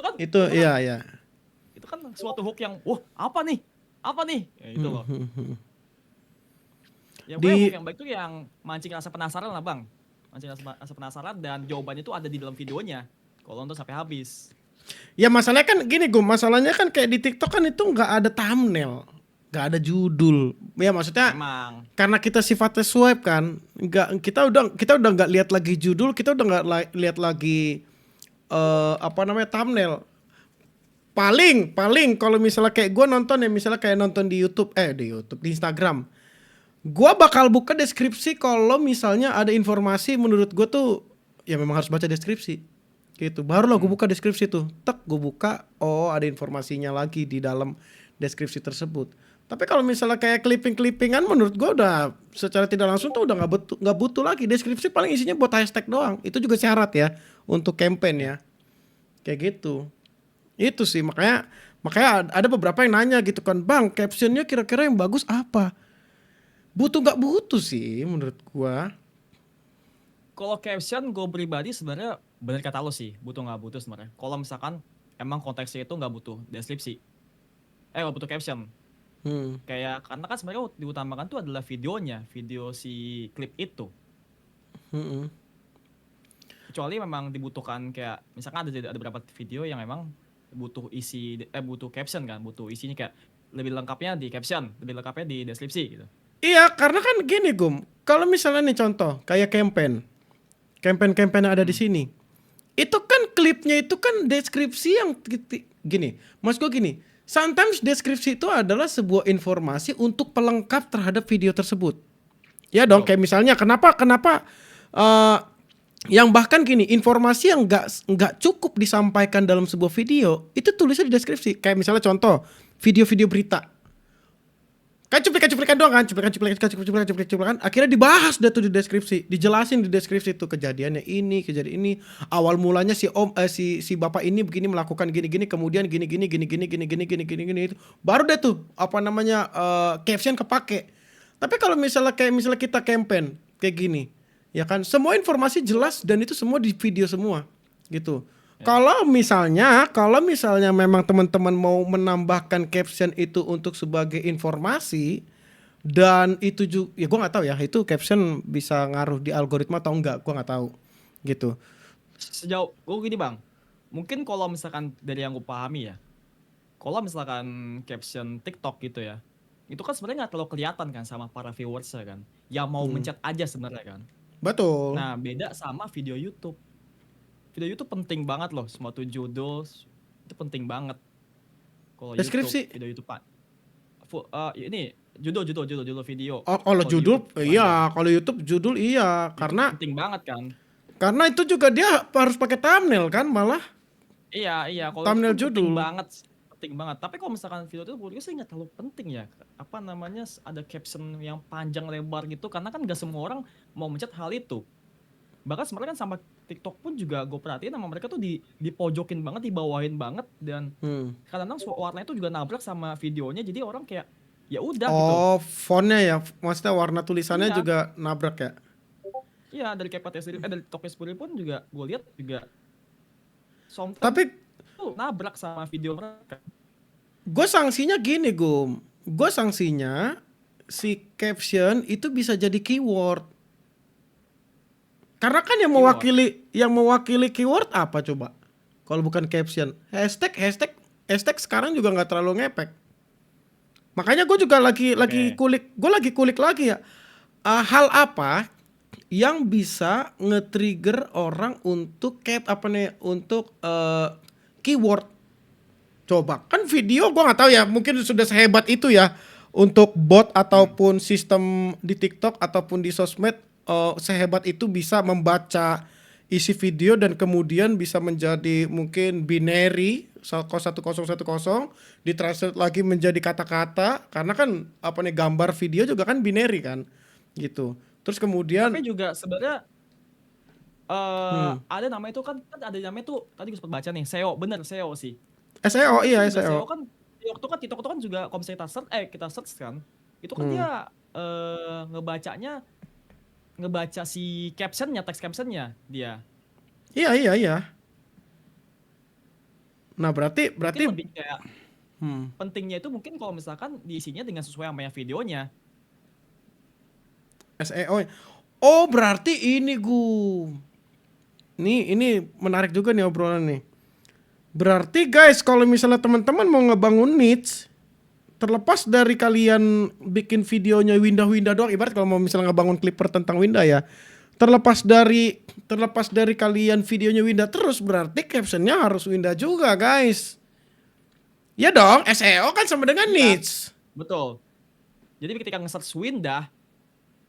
kan iya. Itu kan suatu hook yang wah apa nih ya, itu loh. Ya gue hook yang baik tuh yang mancing rasa penasaran lah bang, mancing rasa penasaran dan jawabannya tuh ada di dalam videonya kalau nonton sampai habis. Ya masalahnya kan gini Gum, masalahnya kan kayak di TikTok kan itu nggak ada thumbnail. nggak ada judul. Ya maksudnya Emang. karena kita sifatnya swipe kan, nggak kita udah nggak lihat lagi judul, kita udah nggak lihat lagi apa namanya thumbnail. Paling kalau misalnya kayak gue nonton ya, misalnya kayak nonton di YouTube di Instagram, gue bakal buka deskripsi kalau misalnya ada informasi menurut gue tuh ya memang harus baca deskripsi gitu. Barulah gue buka deskripsi tuh, tek gue buka, oh ada informasinya lagi di dalam deskripsi tersebut. Tapi kalau misalnya kayak clipping-clippingan, menurut gue udah secara tidak langsung tuh udah nggak butuh lagi deskripsi, paling isinya buat hashtag doang. Itu juga syarat ya untuk campaign ya, kayak gitu. Itu sih makanya ada beberapa yang nanya gitu kan, bang captionnya kira-kira yang bagus apa? Butuh nggak butuh sih menurut gua. Kalau caption gue pribadi sebenarnya bener kata lo sih, butuh nggak butuh sebenarnya. Kalau misalkan emang konteksnya itu nggak butuh deskripsi, nggak butuh caption. Hmm. Kayak karena kan sebenarnya diutamakan tuh adalah videonya, video si klip itu. Hmm. Kecuali memang dibutuhkan kayak misalkan ada beberapa video yang memang butuh caption kan, butuh isinya kayak lebih lengkapnya di caption, lebih lengkapnya di deskripsi gitu. Iya, karena kan gini Gum, kalau misalnya nih contoh kayak campaign yang ada di sini, itu kan klipnya itu kan deskripsi yang gini, mas gue gini, sometimes deskripsi itu adalah sebuah informasi untuk pelengkap terhadap video tersebut. Ya dong, Betul. kayak misalnya kenapa eh, yang bahkan gini, informasi yang nggak cukup disampaikan dalam sebuah video itu tulisnya di deskripsi. Kayak misalnya contoh video-video berita, kan cuplikan doang kan, cuplikan, akhirnya dibahas dah tuh di deskripsi, dijelasin di deskripsi tuh kejadian ini, awal mulanya si bapak ini begini melakukan gini kemudian gini itu baru deh tuh apa namanya caption kepake. Tapi kalau misalnya kita campaign kayak gini, ya kan semua informasi jelas dan itu semua di video semua gitu. Kalau misalnya memang teman-teman mau menambahkan caption itu untuk sebagai informasi dan itu juga ya gue nggak tahu ya itu caption bisa ngaruh di algoritma atau enggak, gue nggak tahu gitu. Sejauh gue gini bang, mungkin kalau misalkan dari yang gue pahami ya, kalau misalkan caption TikTok gitu ya, itu kan sebenarnya nggak terlalu kelihatan kan sama para viewers kan, yang mau mencet aja sebenarnya kan. Betul. Nah beda sama video YouTube. Video YouTube penting banget loh, semua tuh judul itu penting banget. Kalau YouTube, Deskripsi. video YouTube pak, ini judul video. Oh, kalau Kalau judul YouTube banyak. iya, kalau YouTube judul iya Itu karena penting banget kan. itu juga dia harus pakai thumbnail kan malah Iya, kalau itu thumbnail tuh penting judul. banget, penting banget. Tapi kalau misalkan video itu menurut gue sih nggak terlalu penting ya. Apa namanya ada caption yang panjang lebar gitu, karena kan nggak semua orang mau mencet hal itu. Bahkan sebenarnya kan sama TikTok pun juga gue perhatiin sama mereka tuh dipojokin banget, dibawain banget dan kadang-kadang warna itu juga nabrak sama videonya, jadi orang kayak ya udah gitu. Oh, fontnya ya, maksudnya warna tulisannya Iya, juga nabrak ya. iya dari Kepatnya sendiri, dari TikToknya sendiri pun juga gue lihat juga sometimes Tapi tuh nabrak sama video mereka. gue sanksinya gini Gum, gue sanksinya si caption itu bisa jadi keyword. Karena kan yang mewakili keyword apa coba? Kalau bukan caption, hashtag sekarang juga nggak terlalu ngepek. Makanya gue juga lagi Oke. kulik lagi ya. Hal apa yang bisa nge-trigger orang untuk untuk keyword. Coba kan video gue nggak tahu ya, mungkin sudah sehebat itu ya untuk bot ataupun sistem di TikTok ataupun di sosmed, sehebat itu bisa membaca isi video dan kemudian bisa menjadi mungkin binary 1010 ditranslate lagi menjadi kata-kata, karena kan gambar video juga kan binary kan gitu. Terus kemudian Tapi juga sebenarnya ada namanya itu kan ada namanya tuh tadi gue sempat baca nih SEO, bener SEO sih. SEO, Itu iya juga SEO. SEO kan TikTok itu kan juga kalau misalnya kita search kan, itu kan dia ngebaca si captionnya, teks captionnya dia. Iya. Nah, berarti Mungkin lebih kayak hmm, pentingnya itu mungkin kalau misalkan diisinya dengan sesuai sama yang videonya. SEO. Oh, berarti ini ini menarik juga nih obrolan nih. Berarti guys, kalau misalnya teman-teman mau ngebangun niche, terlepas dari kalian bikin videonya Winda doang, ibarat kalau mau misalnya ngebangun clipper tentang Winda ya, terlepas dari kalian videonya Winda terus, berarti captionnya harus Winda juga guys. Ya dong, SEO kan sama dengan Iya. niche. Betul. Jadi ketika nge-search Winda,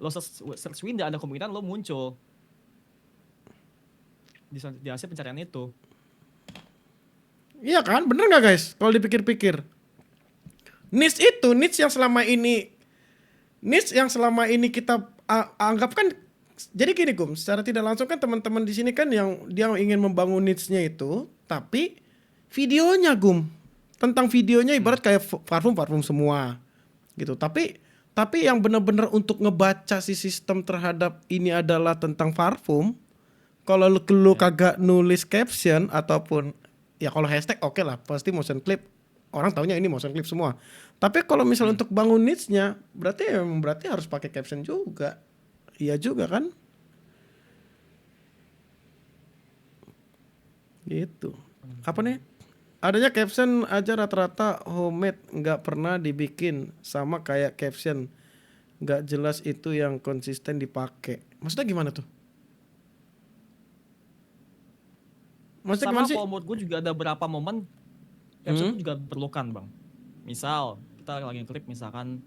lo search Winda ada kemungkinan lo muncul di hasil pencarian itu. Iya kan, bener nggak guys? Kalau dipikir-pikir, niche yang selama ini kita anggap kan, jadi gini Gum, secara tidak langsung kan teman-teman di sini kan yang dia ingin membangun niche-nya itu, tapi videonya Gum, tentang videonya ibarat kayak parfum semua gitu. Tapi yang benar-benar untuk ngebaca si sistem terhadap ini adalah tentang parfum. Kalau lu kagak nulis caption ataupun ya kalau hashtag oke lah, pasti motion clip. Orang taunya ini motion clip semua. Tapi kalau misalnya untuk bangun niche-nya, berarti harus pakai caption juga. Iya juga kan? Gitu. Apa nih? Adanya caption aja rata-rata homemade, nggak pernah dibikin sama kayak caption. Nggak jelas itu yang konsisten dipakai. Maksudnya gimana tuh? Maksudnya Sama gimana sih? kalau menurut gue juga ada beberapa momen caption itu juga diperlukan bang. Misal kita lagi klip misalkan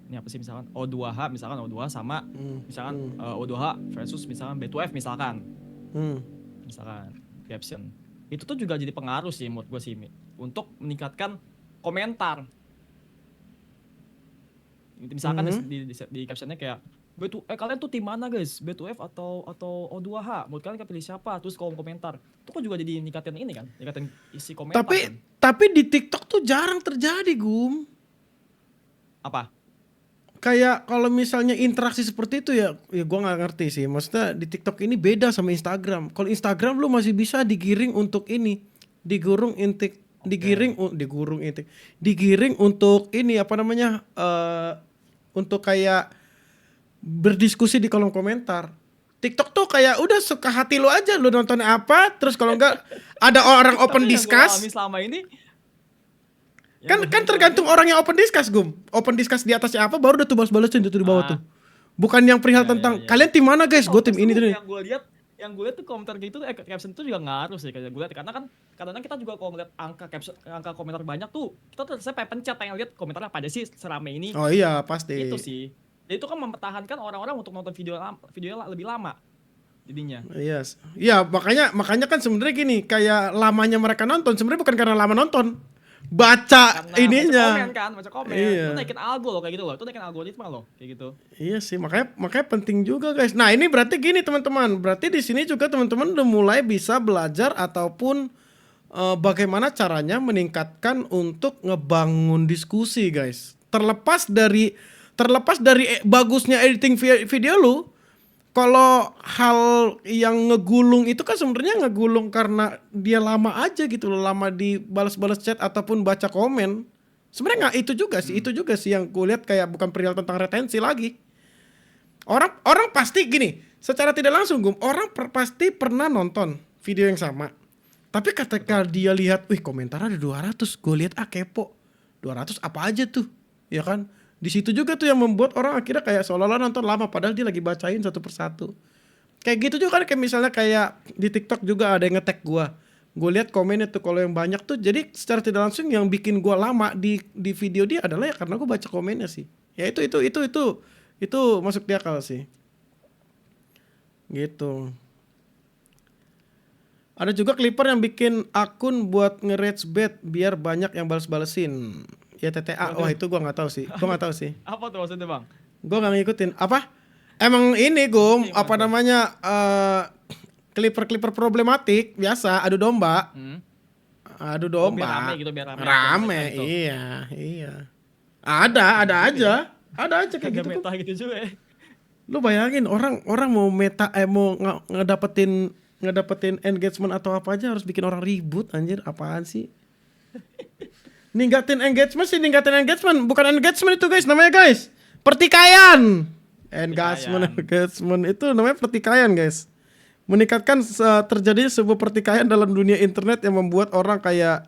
ini apa sih misalkan O2H misalkan O2 sama misalkan O2H versus misalkan B2F misalkan caption itu tuh juga jadi pengaruh sih menurut gue sih untuk meningkatkan komentar. Misalkan di captionnya kayak kalian tuh tim mana guys, B2F atau O2H, menurut kalian pilih siapa, terus kolom komentar itu kok juga jadi ningkatin ini kan, ningkatin isi komentar. Tapi di TikTok tuh jarang terjadi Gum. Apa? Kayak kalau misalnya interaksi seperti itu ya gue nggak ngerti sih. Maksudnya di TikTok ini beda sama Instagram. Kalau Instagram lu masih bisa digiring untuk ini, digiring untuk ini apa namanya, untuk kayak berdiskusi di kolom komentar. TikTok tuh kayak udah suka hati lu aja, lu nonton apa, terus kalau enggak ada orang open discuss. Tapi yang selama ini kan tergantung orang yang open discuss Gum. Open discuss di atasnya apa baru udah tuh balas-balasin itu di bawah tuh. Bukan yang perihal tentang kalian tim mana guys, gue tim ini tuh. Yang gue lihat tuh komentar gitu caption itu juga ngaruh sih kayak gue lihat, karena kan kadang-kadang kita juga kalau ngeliat angka komentar banyak tuh kita tuh saya pencet pengen lihat komentarnya apa aja sih serame ini. Oh iya pasti. Itu sih. Jadi itu kan mempertahankan orang-orang untuk nonton videonya lebih lama jadinya. Yes. Iya, makanya kan sebenarnya gini, kayak lamanya mereka nonton sebenarnya bukan karena lama nonton. Baca karena ininya. Baca komen. Iya. Itu naikin algo loh kayak gitu loh. Itu naikin algoritma loh kayak gitu. Iya sih, makanya penting juga guys. Nah, ini berarti gini teman-teman. Berarti di sini juga teman-teman udah mulai bisa belajar ataupun bagaimana caranya meningkatkan untuk ngebangun diskusi guys. Terlepas dari bagusnya editing video lu, kalau hal yang ngegulung itu kan sebenarnya ngegulung karena dia lama aja gitu loh, lama di balas-balas chat ataupun baca komen. Sebenarnya nggak itu juga sih yang gue lihat kayak bukan perihal tentang retensi lagi. Orang pasti gini, secara tidak langsung orang pasti pernah nonton video yang sama. Tapi ketika dia lihat, wih komentar ada 200, gue lihat kepo. 200 apa aja tuh, ya kan? Di situ juga tuh yang membuat orang akhirnya kayak seolah-olah nonton lama padahal dia lagi bacain satu persatu. Kayak gitu juga kan, kayak misalnya kayak di TikTok juga ada yang nge-tag gua. Gue lihat komennya tuh kalau yang banyak tuh, jadi secara tidak langsung yang bikin gua lama di video dia adalah ya karena gua baca komennya sih. Ya itu masuk di akal sih. Gitu. Ada juga clipper yang bikin akun buat nge-rage bet biar banyak yang balas-balesin. Ya TTA, wah itu gua nggak tahu sih. Apa tuh maksudnya bang? Gua nggak ngikutin. Apa? Emang ini apa namanya clipper problematik biasa adu domba. Adu domba. Biar rame gitu, Rame, iya. Ada aja kayak gitu. Meta gitu juga ya. Lu bayangin orang mau mau ngedapetin engagement atau apa aja harus bikin orang ribut anjir, apaan sih? Ningkatin engagement, bukan engagement itu guys, namanya guys pertikaian. Engagement itu namanya pertikaian guys. Meningkatkan terjadi sebuah pertikaian dalam dunia internet yang membuat orang kayak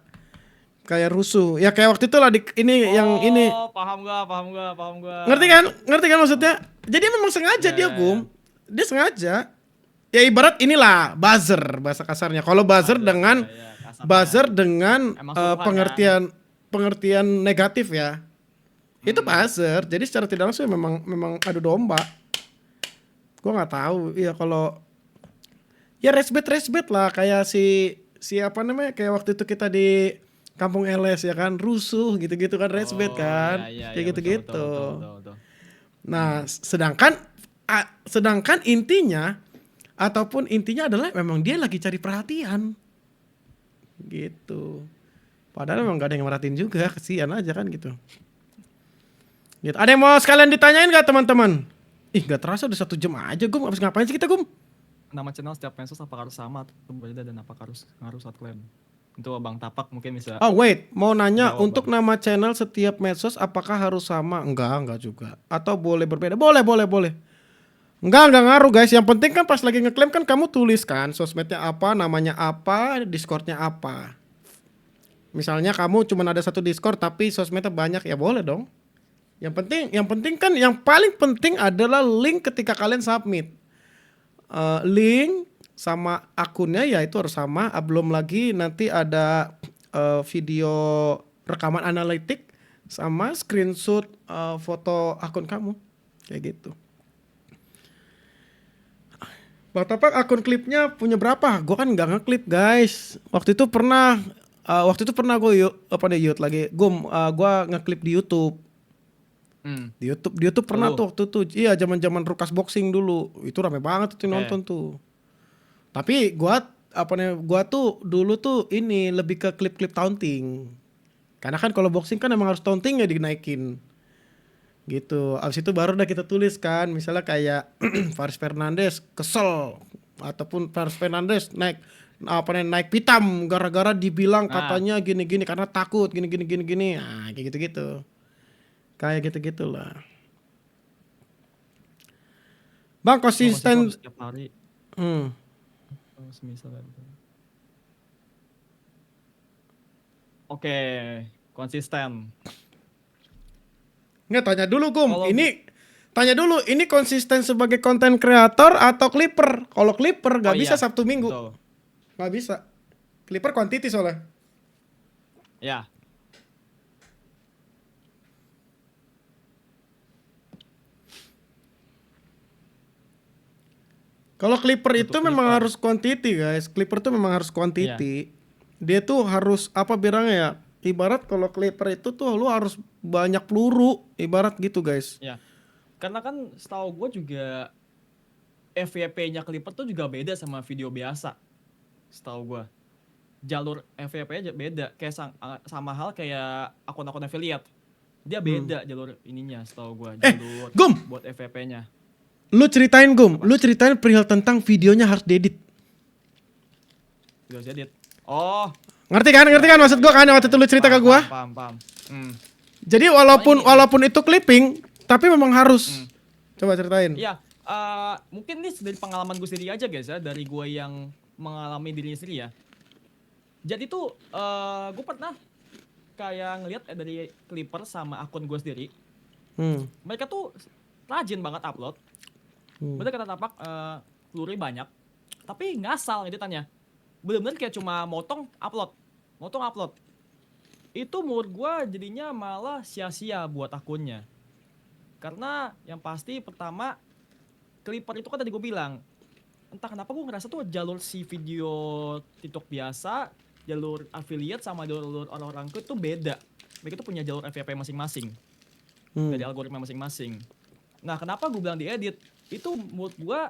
kayak rusuh. Ya kayak waktu itu lah ini yang ini. Oh, paham gua. Ngerti kan? Ngerti kan maksudnya? Jadi memang sengaja Ya, dia, ya, ya. Gum. Dia sengaja. Ya ibarat inilah buzzer bahasa kasarnya. Kalau buzzer dengan Ya, kasarnya. Emang suruhan pengertian pengertian negatif ya. Itu buzzer. Jadi secara tidak langsung memang adu domba. Gua nggak tahu. Iya kalau ya resbet lah kayak si apa namanya kayak waktu itu kita di Kampung LS ya kan rusuh gitu-gitu kan resbet kan Iya, kayak gitu-gitu. betul. Nah, sedangkan intinya adalah memang dia lagi cari perhatian. Gitu. Padahal memang gak ada yang merhatiin juga, kesian aja kan gitu. Gitu. Ada yang mau sekalian ditanyain gak teman-teman? Ih, gak terasa udah 1 jam aja, Gum. Habis ngapain sih kita, Gum? Nama channel setiap medsos apakah harus sama atau berbeda dan apakah harus ngaruh saat klaim? Itu Bang Tapak mungkin bisa. Oh wait, mau nanya Jawab, untuk nama channel setiap medsos apakah harus sama? Enggak juga. Atau boleh berbeda? Boleh. Enggak ngaruh guys. Yang penting kan pas lagi ngeklaim kan kamu tulis kan sosmednya apa, namanya apa, Discordnya apa. Misalnya kamu cuma ada 1 Discord tapi sosmednya banyak ya boleh dong. Yang penting kan yang paling penting adalah link ketika kalian submit. Link sama akunnya ya itu harus sama. Belum lagi nanti ada video rekaman analitik sama screenshot foto akun kamu kayak gitu. Bang Tapak akun klipnya punya berapa? Gue kan nggak ngeklip guys. Waktu itu pernah gue ngeklip di YouTube. Di YouTube pernah tuh waktu itu. Iya zaman Rukas Boxing dulu. Itu rame banget tuh nonton tuh. Tapi gua tuh dulu tuh ini lebih ke klip-klip taunting. Karena kan kalau boxing kan emang harus taunting ya dinaikin. Gitu. Abis itu baru udah kita tulis kan, misalnya kayak Faris Fernandes kesel ataupun Faris Fernandes naik pitam gara-gara dibilang katanya gini-gini karena takut gini. Nah, kayak gitu-gitu. Kayak gitu-gitulah. Bang konsisten Setiap hari. Oke, konsisten. Nggak, tanya dulu Gum. Ini konsisten sebagai konten kreator atau clipper? Kalau clipper nggak bisa Sabtu Minggu. Nggak bisa. Clipper quantity soalnya. Ya. Kalau clipper itu memang harus quantity guys. Clipper tuh memang harus quantity. Dia tuh harus apa bilangnya ya? Ibarat kalau clipper itu tuh lu harus banyak peluru. Ibarat gitu guys. Ya. Karena kan setahu gue juga FYP-nya clipper tuh juga beda sama video biasa. Setahu gue. Jalur FYP-nya beda. Kayak sama hal kayak akun-akun affiliate. Dia beda jalur ininya setahu gue. Jalur Gum! buat FYP-nya. Lu ceritain Gum. Lu ceritain perihal tentang videonya harus diedit. Video edit. Oh. Ngerti kan maksud gua kan waktu itu lu cerita ke gua? Paham. Jadi walaupun itu clipping, tapi memang harus. Coba ceritain. Iya, mungkin ini dari pengalaman gue sendiri aja guys ya, dari gue yang mengalami dirinya sendiri ya. Jadi tuh gue pernah kayak ngeliat dari Clipper sama akun gue sendiri. Mereka tuh rajin banget upload. Bener kata Tapak, peluru banyak, tapi ngasal editannya. Bener-bener kayak cuma motong upload. Itu menurut gue jadinya malah sia-sia buat akunnya. Karena yang pasti pertama Clipper itu kan tadi gue bilang, entah kenapa gue ngerasa tuh jalur si video TikTok biasa, jalur affiliate sama jalur orang-orang itu beda. Mereka tuh punya jalur FYP masing-masing dari algoritma masing-masing. Nah kenapa gue bilang diedit? Itu menurut gue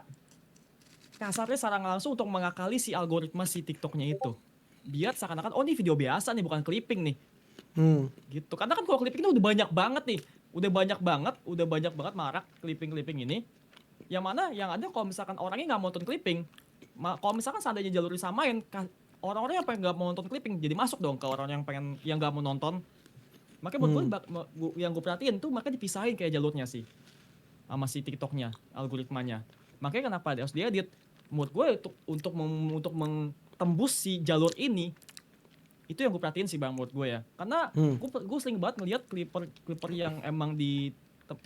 kasarnya secara langsung untuk mengakali si algoritma si TikToknya itu. Biar seakan-akan oh ini video biasa nih bukan clipping nih. Gitu. Karena kan kalau clipping itu udah banyak banget nih. Udah banyak banget marak clipping ini. Yang mana yang ada kalau misalkan orangnya nggak mau nonton clipping, kalau misalkan seandainya jalur disamain, orang-orang yang pengen nggak mau nonton clipping jadi masuk dong ke orang yang nggak mau nonton. Makanya buat gue yang gue perhatiin tuh makanya dipisahin kayak jalurnya sih sama si TikToknya, algoritmanya. Makanya kenapa harus diedit? Menurut gue untuk tembus si jalur ini Itu yang gue perhatiin sih bang menurut gue ya. Karena gue sering banget ngeliat clipper yang emang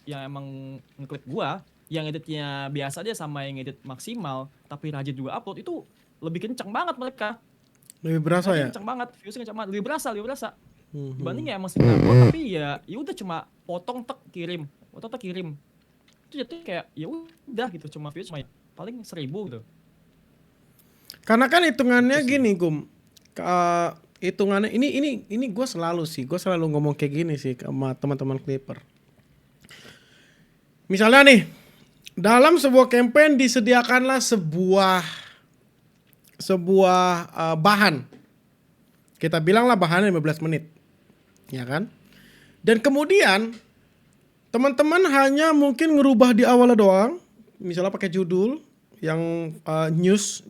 yang emang ngeklip gue, yang editnya biasa aja sama yang edit maksimal, tapi rajin juga upload, itu lebih kenceng banget mereka. Lebih berasa ya. Kenceng banget, viewsnya kenceng banget, lebih berasa. Dibanding ya emang sering upload, tapi ya udah cuma potong tek kirim, itu jatuhnya kayak ya udah gitu, cuma views cuma paling 1.000 gitu. Karena kan hitungannya gini Gum, hitungannya ini gue selalu ngomong kayak gini sih sama teman-teman Clipper. Misalnya nih, dalam sebuah campaign disediakanlah sebuah bahan. Kita bilanglah bahannya 15 menit. Ya kan? Dan kemudian teman-teman hanya mungkin ngerubah di awalnya doang, misalnya pakai judul yang news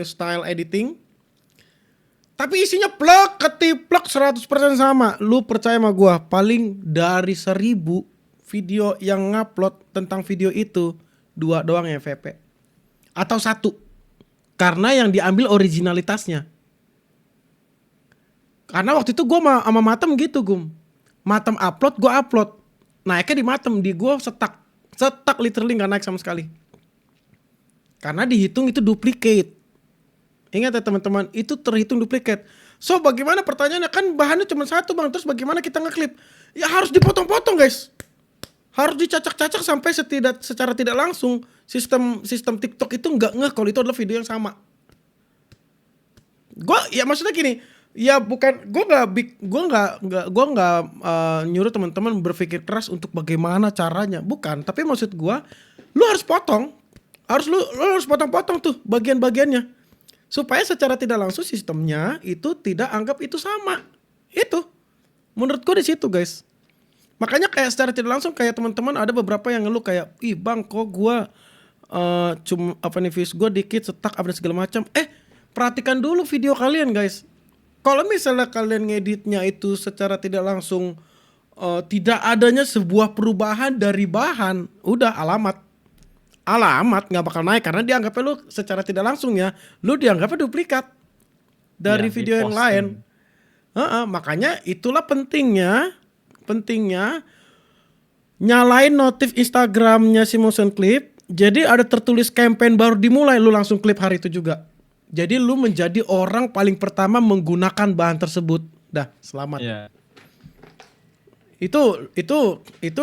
style editing. Tapi isinya plek ketiplek 100% sama. Lu percaya sama gua, paling dari 1.000 video yang ngupload tentang video itu 2 doang yang VP. Atau 1. Karena yang diambil originalitasnya. Karena waktu itu gua sama Matem gitu, Gum. Matem upload, gua upload. Naiknya di Matem, di gua setak literally gak naik sama sekali. Karena dihitung itu duplicate. Ingat ya teman-teman, itu terhitung duplicate. So bagaimana pertanyaannya, kan bahannya cuma 1 bang, terus bagaimana kita ngeklip? Ya harus dipotong-potong guys. Harus dicacak-cacak sampai secara tidak langsung sistem TikTok itu nggak ngeh kalau itu adalah video yang sama. Ya maksudnya gini, ya bukan gue nggak nyuruh teman-teman berpikir keras untuk bagaimana caranya, bukan. Tapi maksud gue, lu harus potong, lu harus potong-potong tuh bagian-bagiannya supaya secara tidak langsung sistemnya itu tidak anggap itu sama. Itu menurut gue di situ guys. Makanya kayak secara tidak langsung kayak teman-teman ada beberapa yang ngeluh kayak, ih bang kok gue cuma views gue dikit, setak apa segala macam. Perhatikan dulu video kalian guys. Kalau misalnya kalian ngeditnya itu secara tidak langsung tidak adanya sebuah perubahan dari bahan, udah alamat nggak bakal naik karena dianggapnya lu secara tidak langsung ya, lu dianggapnya duplikat dari Ya, video yang lain. Makanya itulah pentingnya nyalain notif Instagramnya si Motion Clip. Jadi ada tertulis campaign baru dimulai, lu langsung klip hari itu juga. Jadi lu menjadi orang paling pertama menggunakan bahan tersebut. Dah, selamat. Yeah. Itu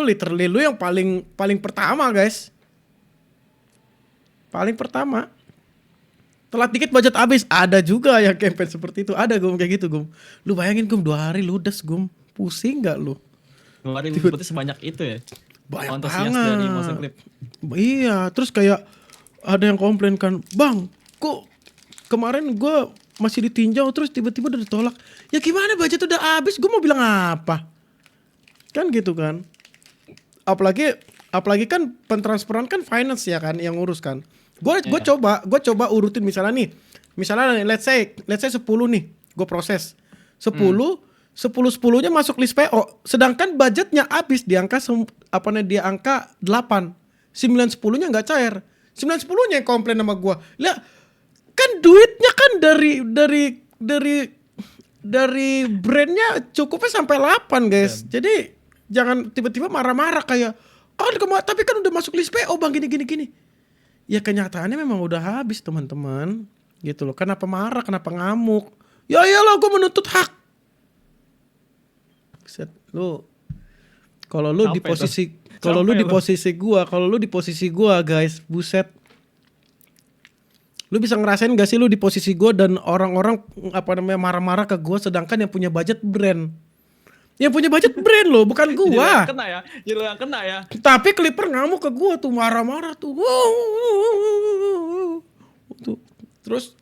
literally lu yang paling pertama, guys. Paling pertama. Telat dikit budget habis. Ada juga yang campaign seperti itu. Ada Gum kayak gitu Gum. Lu bayangin Gum 2 hari ludes Gum. Pusing gak lu? 2 hari berarti sebanyak itu ya? Banyak antusias banget. dari Motion Clip. Iya, terus kayak ada yang komplain kan, bang, kok kemarin gue masih ditinjau terus tiba-tiba udah ditolak. Ya gimana, budget udah habis, gue mau bilang apa? Kan gitu kan. Apalagi kan pentransferan kan finance ya kan yang ngurus kan. Gue coba urutin misalnya nih. Misalnya let's say 10 nih, gue proses. 10-10-nya masuk list PO, sedangkan budgetnya habis di angka 8. 9-10-nya nggak cair. 9-10-nya yang komplain sama gua. Lah, kan duitnya kan dari brandnya cukupnya sampai 8 guys. Jadi jangan tiba-tiba marah-marah kayak, tapi kan udah masuk list PO bang gini. Ya kenyataannya memang udah habis teman-teman. Gitu loh. Kenapa marah? Kenapa ngamuk? Ya iyalah, gua menuntut hak. Lu kalau lu di posisi gua guys, buset. Lu bisa ngerasain gak sih lu di posisi gua dan orang-orang marah-marah ke gua sedangkan yang punya budget brand. Yang punya budget brand loh, bukan gua. Jadi lu yang kena ya. Tapi Clipper ngamuk ke gua tuh, marah-marah tuh. Terus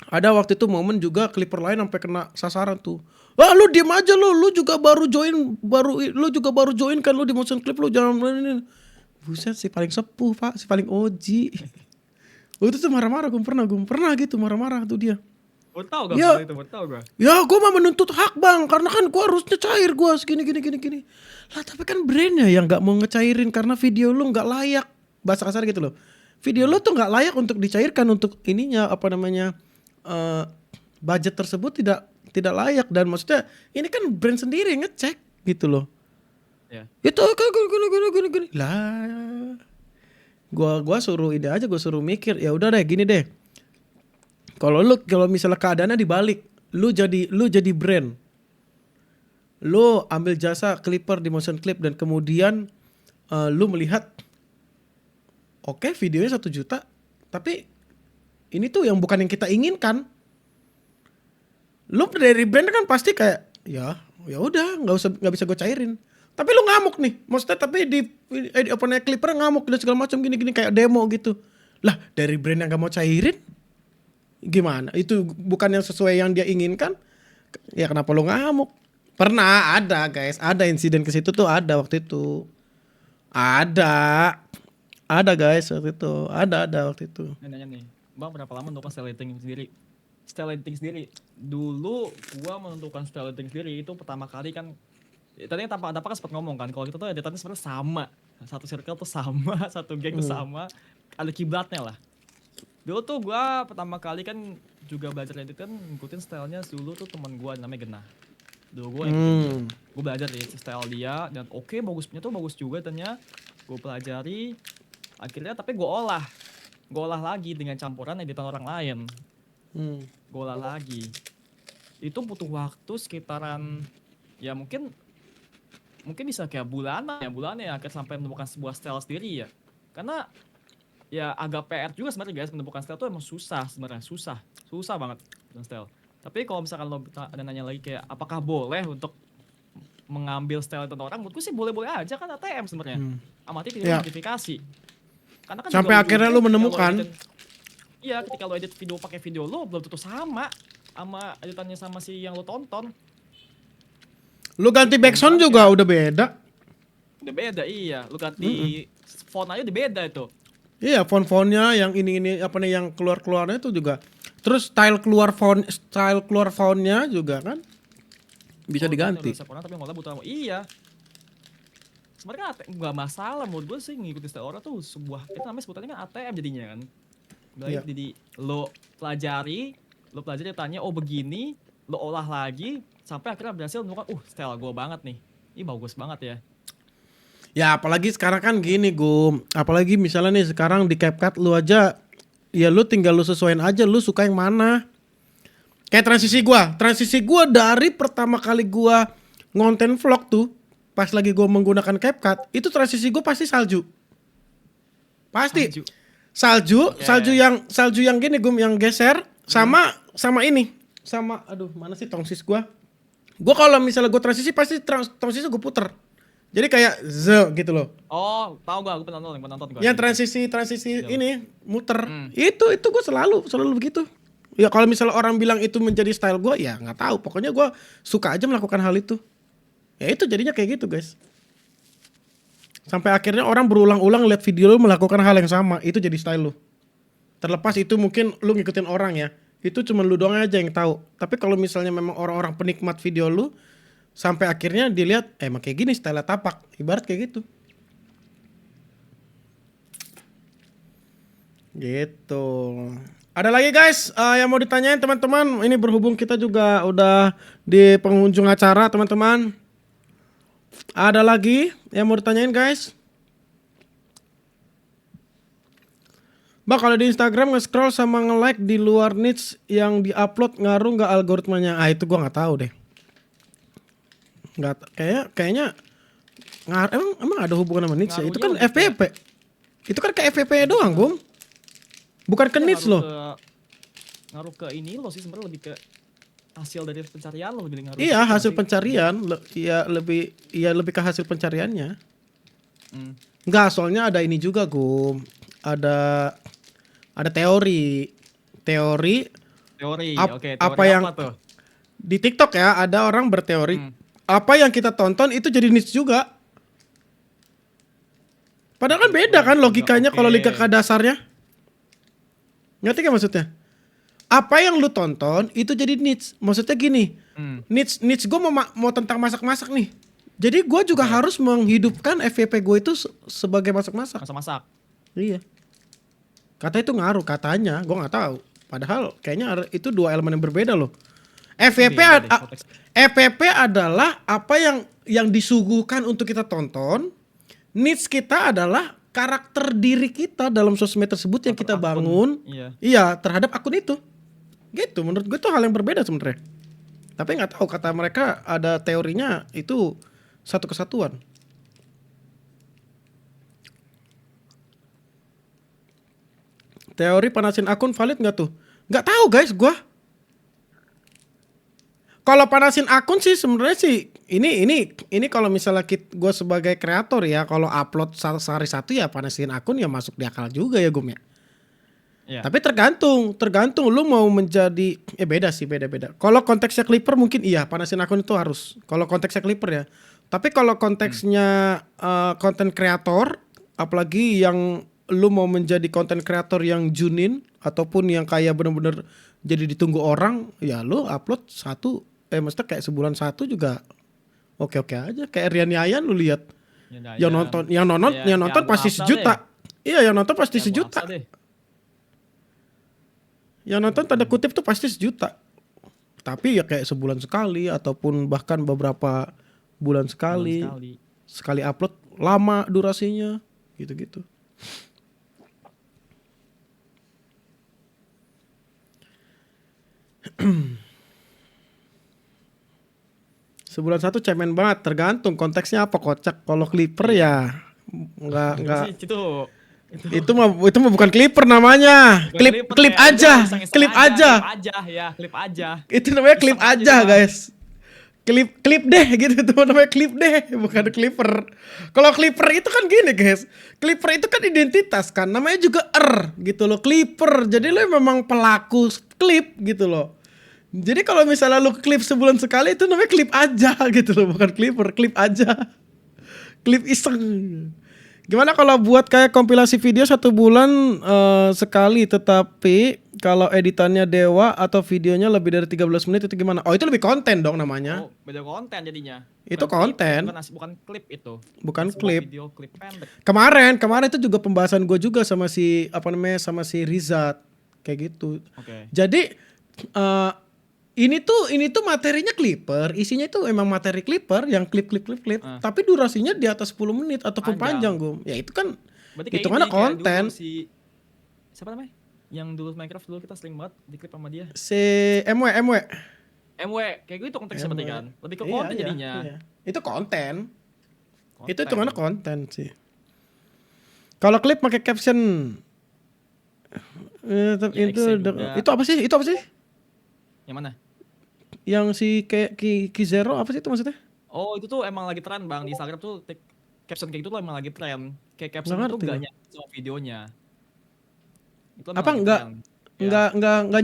ada waktu itu momen juga Clipper lain sampai kena sasaran tuh. Wah, lu diem aja lu juga baru join kan lu di Motion Clip, lu jangan ini. Buset, si paling sepuh pak, si paling OG. Itu tuh marah-marah, gue pernah gitu marah-marah tuh dia. Gue tau gak ya, itu, gue. Ya gue mah menuntut hak bang, karena kan gue harusnya cair gue segini. Lah tapi kan brandnya yang gak mau ngecairin karena video lu gak layak. Bahasa kasar gitu loh. Video lu tuh gak layak untuk dicairkan untuk ininya budget tersebut tidak layak. Dan maksudnya ini kan brand sendiri yang ngecek gitu loh. Ya. Itu gini lah. Gua suruh ide aja, gua suruh mikir. Ya udah deh, gini deh. Kalau misalnya keadaannya dibalik, lu jadi brand. Lu ambil jasa clipper di motion clip dan kemudian lu melihat oke, videonya 1 juta, tapi ini tuh yang bukan yang kita inginkan. Lu dari brand kan pasti kayak ya udah nggak bisa gue cairin. Tapi lu ngamuk nih, maksudnya tapi di open air clipper ngamuk dan segala macam gini kayak demo gitu. Lah dari brand yang nggak mau cairin, gimana? Itu bukan yang sesuai yang dia inginkan. Ya kenapa lu ngamuk? Pernah ada guys, ada insiden ke situ tuh ada waktu itu. Ada guys waktu itu, ada waktu itu. Nanya nih, Bang berapa lama menentukan style editing sendiri? Style editing sendiri. Dulu gua menentukan style editing sendiri itu pertama kali kan tadinya tanpa kan sempat ngomong kan kalau kita tuh editannya sebenarnya sama. Satu circle tuh sama, satu geng tuh sama. Ada kiblatnya lah. Dulu tuh gua pertama kali kan juga belajar edit kan ngikutin stylenya dulu tuh teman gua namanya Genah. Dulu gue gue belajar di style dia dan oke, bagusnya tuh bagus juga ternyata. Gue pelajari akhirnya tapi gue olah lagi dengan campuran editan orang lain. Gue olah lagi itu butuh waktu sekitaran ya mungkin bisa kayak bulanan ya akhirnya sampai menemukan sebuah style sendiri ya, karena ya agak PR juga sebenarnya guys, menemukan style tuh emang susah sebenarnya, susah banget dengan style. Tapi kalau misalkan lo ada nanya lagi kayak apakah boleh untuk mengambil style itu orang, menurutku sih boleh-boleh aja kan, ATM sebenarnya. Amati tidak modifikasi. Karena kan sampai akhirnya lo menemukan. Iya, ketika lo edit video pakai video lo belum tentu sama editannya sama si yang lo tonton. Lu ganti background juga udah beda. Udah beda iya, lu ganti font aja udah beda itu. Iya, font-fontnya yang ini apa nih yang keluar-keluarnya itu juga. Terus style keluar fontnya juga kan bisa diganti. Orang tapi ngolah butuh iya. Sebenarnya nggak masalah menurut gue sih ngikutin style orang tuh sebuah itu namanya sebutannya kan ATM jadinya kan. Baik, jadi lo pelajari tanya oh begini, lo olah lagi sampai akhirnya berhasil menemukan style gue banget nih. Ini bagus banget ya. Ya apalagi sekarang kan gini Gum. Apalagi misalnya nih sekarang di CapCut lu aja ya lu tinggal lu sesuaiin aja lu suka yang mana. Kayak transisi gua dari pertama kali gua ngonten vlog tuh pas lagi gua menggunakan CapCut, itu transisi gua pasti salju. Pasti. Salju yang gini Gum, yang geser sama ini. Sama aduh mana sih tongsis gua? Gua kalau misalnya gua transisi pasti tongsisnya gua puter. Jadi kayak gitu loh. Oh, tahu gua pernah nonton gua. Yang transisi ini muter. Itu gue selalu begitu. Ya kalau misalnya orang bilang itu menjadi style gue, ya nggak tahu. Pokoknya gue suka aja melakukan hal itu. Ya itu jadinya kayak gitu guys. Sampai akhirnya orang berulang-ulang lihat video lu melakukan hal yang sama, itu jadi style lu. Terlepas itu mungkin lu ngikutin orang ya. Itu cuma lu doang aja yang tahu. Tapi kalau misalnya memang orang-orang penikmat video lu sampai akhirnya dilihat emang kayak gini style tapak, ibarat kayak gitu. Gitu. Ada lagi guys yang mau ditanyain teman-teman. Ini berhubung kita juga udah di penghujung acara teman-teman. Ada lagi yang mau ditanyain guys? Bang kalau di Instagram nge-scroll sama nge-like di luar niche yang di-upload ngaruh nggak algoritmanya? Itu gua nggak tahu deh. Nggak, kayaknya emang ada hubungan sama niche ya? Itu kan FPP. Itu kan ke FPP doang, Bung. Bukan ke niche loh. Ngaruh ke ini lo sih sebenarnya lebih ke hasil dari pencarian lo lebih ngaruh. Iya, hasil pencarian. Lebih ke hasil pencariannya. Enggak, soalnya ada ini juga, Gum. Ada teori. Oke, teori apa yang apa tuh? Di TikTok ya, ada orang berteori apa yang kita tonton itu jadi niche juga. Padahal kan beda kan logikanya kalau logika dasarnya. Ngerti gak maksudnya? Apa yang lu tonton itu jadi niche. Maksudnya gini, niche gue mau tentang masak-masak nih. Jadi gue juga harus menghidupkan FYP gue itu sebagai masak-masak. Iya. Kata itu ngaruh katanya, gue nggak tahu. Padahal kayaknya itu dua elemen yang berbeda loh. FYP Beda deh konteksnya. FYP adalah apa yang disuguhkan untuk kita tonton. Needs kita adalah karakter diri kita dalam sosmed tersebut yang kita Karakter akun. bangun. Iya. Iya, terhadap akun itu. Gitu, menurut gue tuh hal yang berbeda sebenarnya. Tapi nggak tahu, kata mereka ada teorinya itu satu kesatuan. Teori panasin akun valid nggak tuh? Nggak tahu guys, gua. Kalau panasin akun sih sebenarnya sih ini kalau misalnya gue sebagai kreator ya, kalau upload sehari satu ya panasin akun ya masuk di akal juga ya Gum ya. Iya. Tapi tergantung lu mau menjadi beda sih, beda. Kalau konteksnya Clipper mungkin iya panasin akun itu harus. Kalau konteksnya Clipper ya. Tapi kalau konteksnya konten kreator, apalagi yang lu mau menjadi konten kreator yang junin ataupun yang kayak bener-bener jadi ditunggu orang, ya lu upload satu maksudnya kayak sebulan satu juga oke aja. Kayak Rian Yayan lu lihat. Yang nonton pasti sejuta. Iya, yang nonton pasti sejuta. Yang nonton tanda kutip tuh pasti sejuta. Tapi ya kayak sebulan sekali ataupun bahkan beberapa bulan sekali. Sekali upload lama durasinya gitu-gitu. Sebulan satu cemen banget, tergantung konteksnya apa kocak. Kalau Clipper ya enggak. Itu mah bukan Clipper namanya. Klip aja. Klip aja. Itu namanya klip aja, guys. Klip deh gitu, itu namanya klip deh, bukan Clipper. Kalau Clipper itu kan gini, guys. Clipper itu kan identitas kan, namanya juga gitu loh, Clipper. Jadi lo memang pelaku klip gitu loh. Jadi kalau misalnya lo klip sebulan sekali itu namanya klip aja gitu loh, bukan Clipper, klip aja. Klip iseng. Gimana kalau buat kayak kompilasi video 1 bulan sekali, tetapi kalau editannya dewa atau videonya lebih dari 13 menit itu gimana? Oh, itu lebih konten dong namanya. Oh, beda konten jadinya. Itu konten. Bukan klip itu. Bukan klip. Video klip pendek. Kemarin itu juga pembahasan gue juga sama si sama si Rizat kayak gitu. Oke. Jadi ini tuh materinya Clipper, isinya itu emang materi Clipper yang klip, tapi durasinya di atas 10 menit ataupun panjang, Gum. Ya itu kan hitungannya konten. Siapa namanya? Yang dulu Minecraft dulu kita sering banget di klip sama dia. Si MW, kayak gitu konteksnya berarti kan. Lebih ke konten jadinya. Iya. Itu konten. Itu hitungannya konten sih. Kalau klip pakai caption itu apa sih? Yang mana? Yang si Kizero apa sih itu maksudnya? Oh, itu tuh emang lagi tren Bang di Instagram tuh caption kayak gitu tuh emang lagi tren. Kayak caption itu gak nyambung sama videonya. Itu apa enggak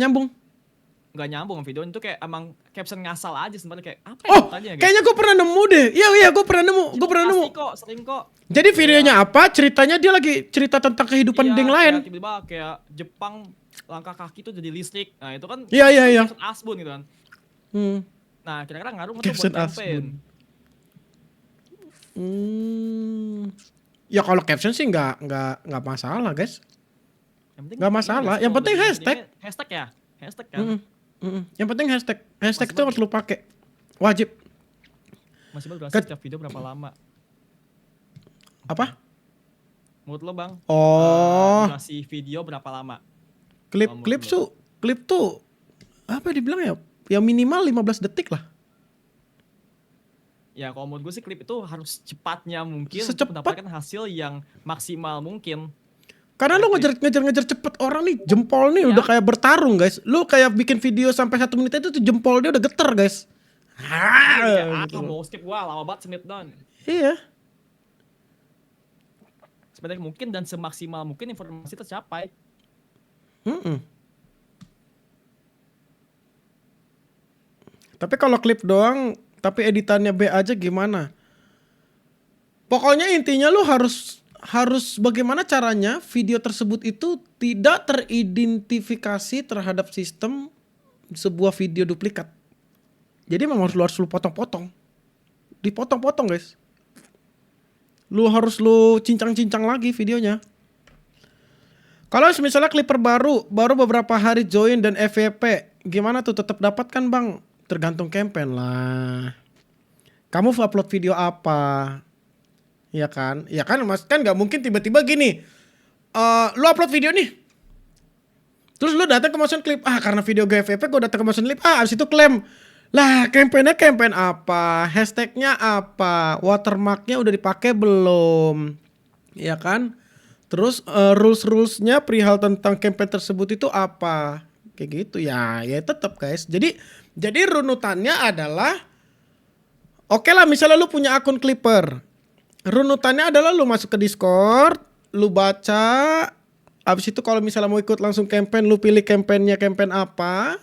nyambung? Enggak nyambung sama videonya, itu kayak emang caption ngasal aja sebenarnya kayak apa ya tanya, kayaknya gue pernah nemu deh. Iya gue pernah nemu. Sering kok. Jadi videonya apa? Ceritanya dia lagi cerita tentang kehidupan yang lain. Tiba-tiba kayak Jepang langkah kaki tuh jadi listrik. Nah, itu kan Iya. caption Asbun gitu kan. Nah, kira-kira ngaruh nggak tuh buat campaign? Ya kalau caption sih nggak masalah, guys. Nggak masalah. Yang penting hashtag. Hashtag kan. Yang penting hashtag itu harus lu pakai. Wajib. Masih durasi setiap video berapa lama? Apa? Menurut lo Bang? Durasi video berapa lama? Klip tuh apa dibilang ya? Ya minimal 15 detik lah. Ya kalau menurut gue sih klip itu harus cepatnya mungkin Secepat. untuk mendapatkan hasil yang maksimal mungkin. Karena lu ngejar cepet orang nih, jempol nih udah kayak bertarung, guys. Lu kayak bikin video sampai 1 menit itu tuh jempol dia udah geter, guys. Mau skip gua lama banget semenit doang. Iya. Sebenarnya mungkin dan semaksimal mungkin informasi tercapai. Tapi kalau klip doang, tapi editannya B aja gimana? Pokoknya intinya lu harus bagaimana caranya video tersebut itu tidak teridentifikasi terhadap sistem sebuah video duplikat. Jadi memang harus lu potong-potong. Dipotong-potong, guys. Lu harus cincang-cincang lagi videonya. Kalau misalnya Clipper baru beberapa hari join dan FYP, gimana tuh tetap dapatkan, Bang? Tergantung campaign lah. Kamu upload video apa? Ya kan? Ya kan Mas, kan nggak mungkin tiba-tiba gini. Lu upload video nih. Terus lu datang ke motion clip. Karena video gue FVP gue datang ke motion clip. Abis itu klaim. Lah, campaignnya campaign apa? Hashtagnya apa? Watermarknya udah dipakai belum? Ya kan? Terus rules-rulesnya perihal tentang campaign tersebut itu apa? Kayak gitu ya. Ya tetap guys. Jadi runutannya adalah oke lah, misalnya lu punya akun Clipper. Runutannya adalah lu masuk ke Discord, lu baca, abis itu kalau misalnya mau ikut langsung campaign, lu pilih campaignnya campaign apa,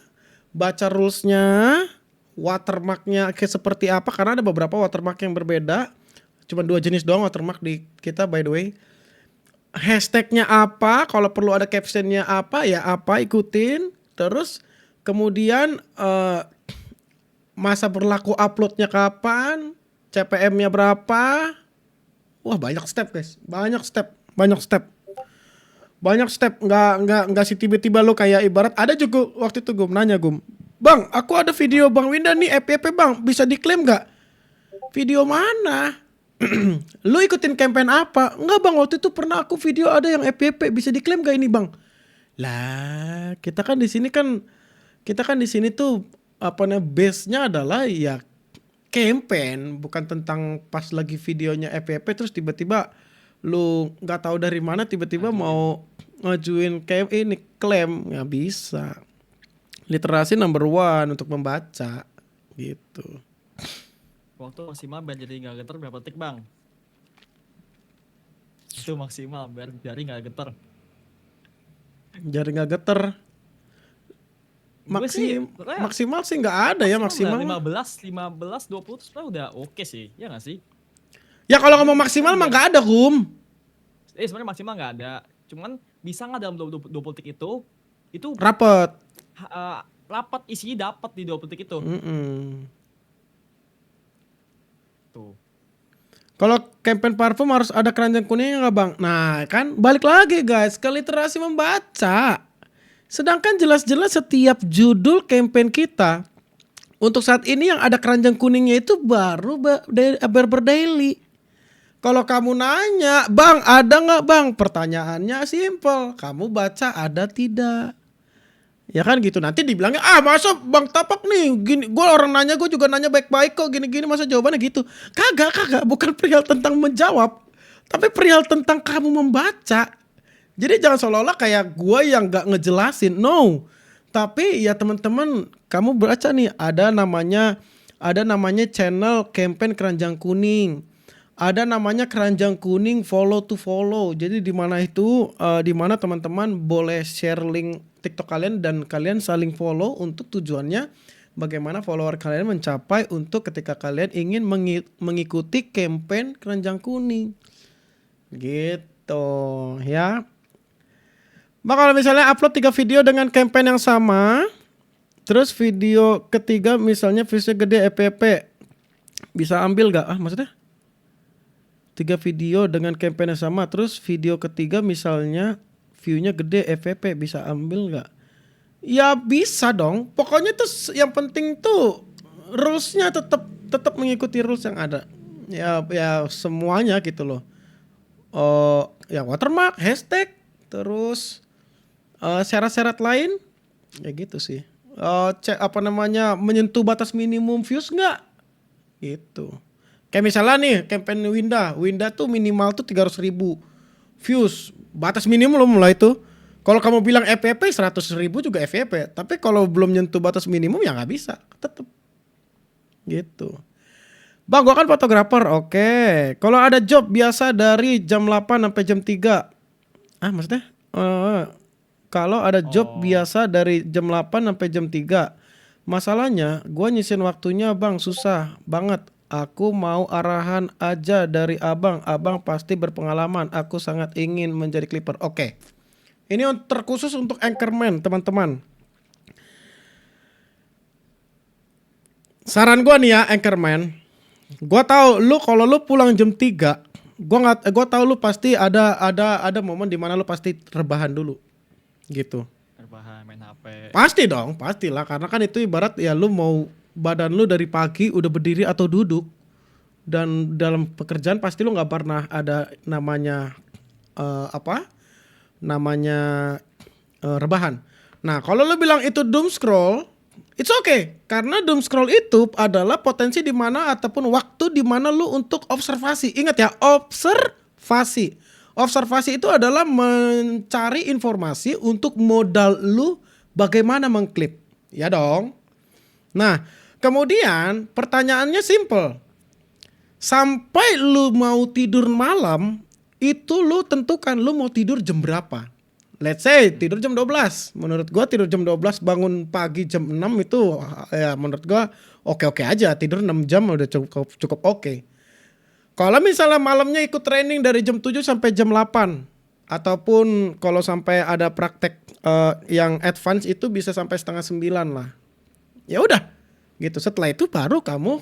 baca rulesnya, watermarknya kayak seperti apa, karena ada beberapa watermark yang berbeda. Cuma 2 jenis doang watermark di kita by the way. Hashtagnya apa, kalau perlu ada captionnya apa, ya apa ikutin. Terus kemudian masa berlaku uploadnya kapan, CPM-nya berapa. Wah banyak step guys, banyak step. Nggak sih tiba-tiba lo kayak ibarat ada juga waktu itu Gum nanya Gum, Bang aku ada video Bang Winda nih FYP Bang, bisa diklaim nggak? Video mana? Lu ikutin campaign apa? Enggak Bang, waktu itu pernah aku video ada yang FYP, bisa diklaim gak ini Bang? Lah, kita kan di sini tuh apa namanya base-nya adalah ya campaign, bukan tentang pas lagi videonya FYP terus tiba-tiba lu nggak tahu dari mana tiba-tiba mau ngajuin kayak ini klaim, nggak bisa. Literasi number 1 untuk membaca gitu. Waktu maksimal biar jadi nggak getar berapa detik bang? Itu maksimal biar jari nggak getar. Jari nggak getar. Maksimal sih nggak ada ya maksimal. 15, 20 terus udah oke sih, ya nggak sih? Ya kalau ngomong maksimal mah nggak ada Gum. Sebenarnya maksimal nggak ada, cuman bisa nggak dalam 20 detik itu rapet. Rapat isinya dapat di 20 detik itu. Tuh. Kalau campaign parfum harus ada keranjang kuningnya nggak Bang? Nah kan balik lagi guys ke literasi membaca. Sedangkan jelas-jelas setiap judul campaign kita untuk saat ini yang ada keranjang kuningnya itu baru Barber Daily. Kalau kamu nanya, Bang ada nggak Bang? Pertanyaannya simple, kamu baca ada tidak? Ya kan gitu, nanti dibilangnya masa Bang Tapak nih gini, gue orang nanya gue juga nanya baik-baik kok gini-gini, masa jawabannya gitu? Kagak, bukan perihal tentang menjawab, tapi perihal tentang kamu membaca. Jadi jangan seolah-olah kayak gue yang gak ngejelasin, no. Tapi ya teman-teman, kamu baca nih ada namanya channel campaign keranjang kuning. Ada namanya keranjang kuning follow to follow. Jadi di mana itu di mana teman-teman boleh share link TikTok kalian dan kalian saling follow untuk tujuannya bagaimana follower kalian mencapai untuk ketika kalian ingin mengikuti campaign keranjang kuning. Gitu ya. Nah kalau misalnya upload 3 video dengan campaign yang sama, terus video ketiga misalnya viewsnya gede FYP, bisa ambil gak? Maksudnya 3 video dengan campaign yang sama, terus video ketiga misalnya viewnya gede FYP, bisa ambil gak? Ya bisa dong. Pokoknya tuh yang penting tuh rulesnya tetap mengikuti rules yang ada. Ya semuanya gitu loh. Ya watermark, hashtag, terus syarat-syarat lain ya gitu sih. Menyentuh batas minimum views nggak? Gitu. Kayak misalnya nih campaign Winda tuh minimal tuh 300.000 views. Batas minimum lo mulai tuh. Kalau kamu bilang FYP 100.000 juga FYP. Tapi kalau belum nyentuh batas minimum ya nggak bisa. Tetep. Gitu. Bang gua kan fotografer. Oke. Kalau ada job biasa dari jam 8 sampai jam 3. Maksudnya? Kalau ada job biasa dari jam 8 sampai jam 3. Masalahnya gua nyisin waktunya Bang susah banget. Aku mau arahan aja dari abang. Abang pasti berpengalaman. Aku sangat ingin menjadi clipper. Oke. Ini terkhusus untuk anchorman teman-teman. Saran gua nih ya anchorman. Gua tahu lu kalau lu pulang jam 3, gua tahu lu pasti ada momen di mana lu pasti rebahan dulu. Gitu. Rebahan main HP. Pasti dong, pastilah karena kan itu ibarat ya lu mau badan lu dari pagi udah berdiri atau duduk, dan dalam pekerjaan pasti lu nggak pernah ada namanya apa namanya rebahan. Nah kalau lu bilang itu doom scroll, it's okay, karena doom scroll itu adalah potensi di mana ataupun waktu di mana lu untuk observasi. Ingat ya, observasi. Observasi itu adalah mencari informasi untuk modal lu bagaimana mengklip. Ya dong. Nah, kemudian pertanyaannya simple. Sampai lu mau tidur malam, itu lu tentukan lu mau tidur jam berapa. Let's say tidur jam 12. Menurut gua tidur jam 12 bangun pagi jam 6 itu ya menurut gua oke-oke aja. Tidur 6 jam udah cukup oke. Kalau misalnya malamnya ikut training dari jam 7 sampai jam 8, ataupun kalau sampai ada praktek yang advance itu bisa sampai setengah 9 lah. Ya udah gitu. Setelah itu baru kamu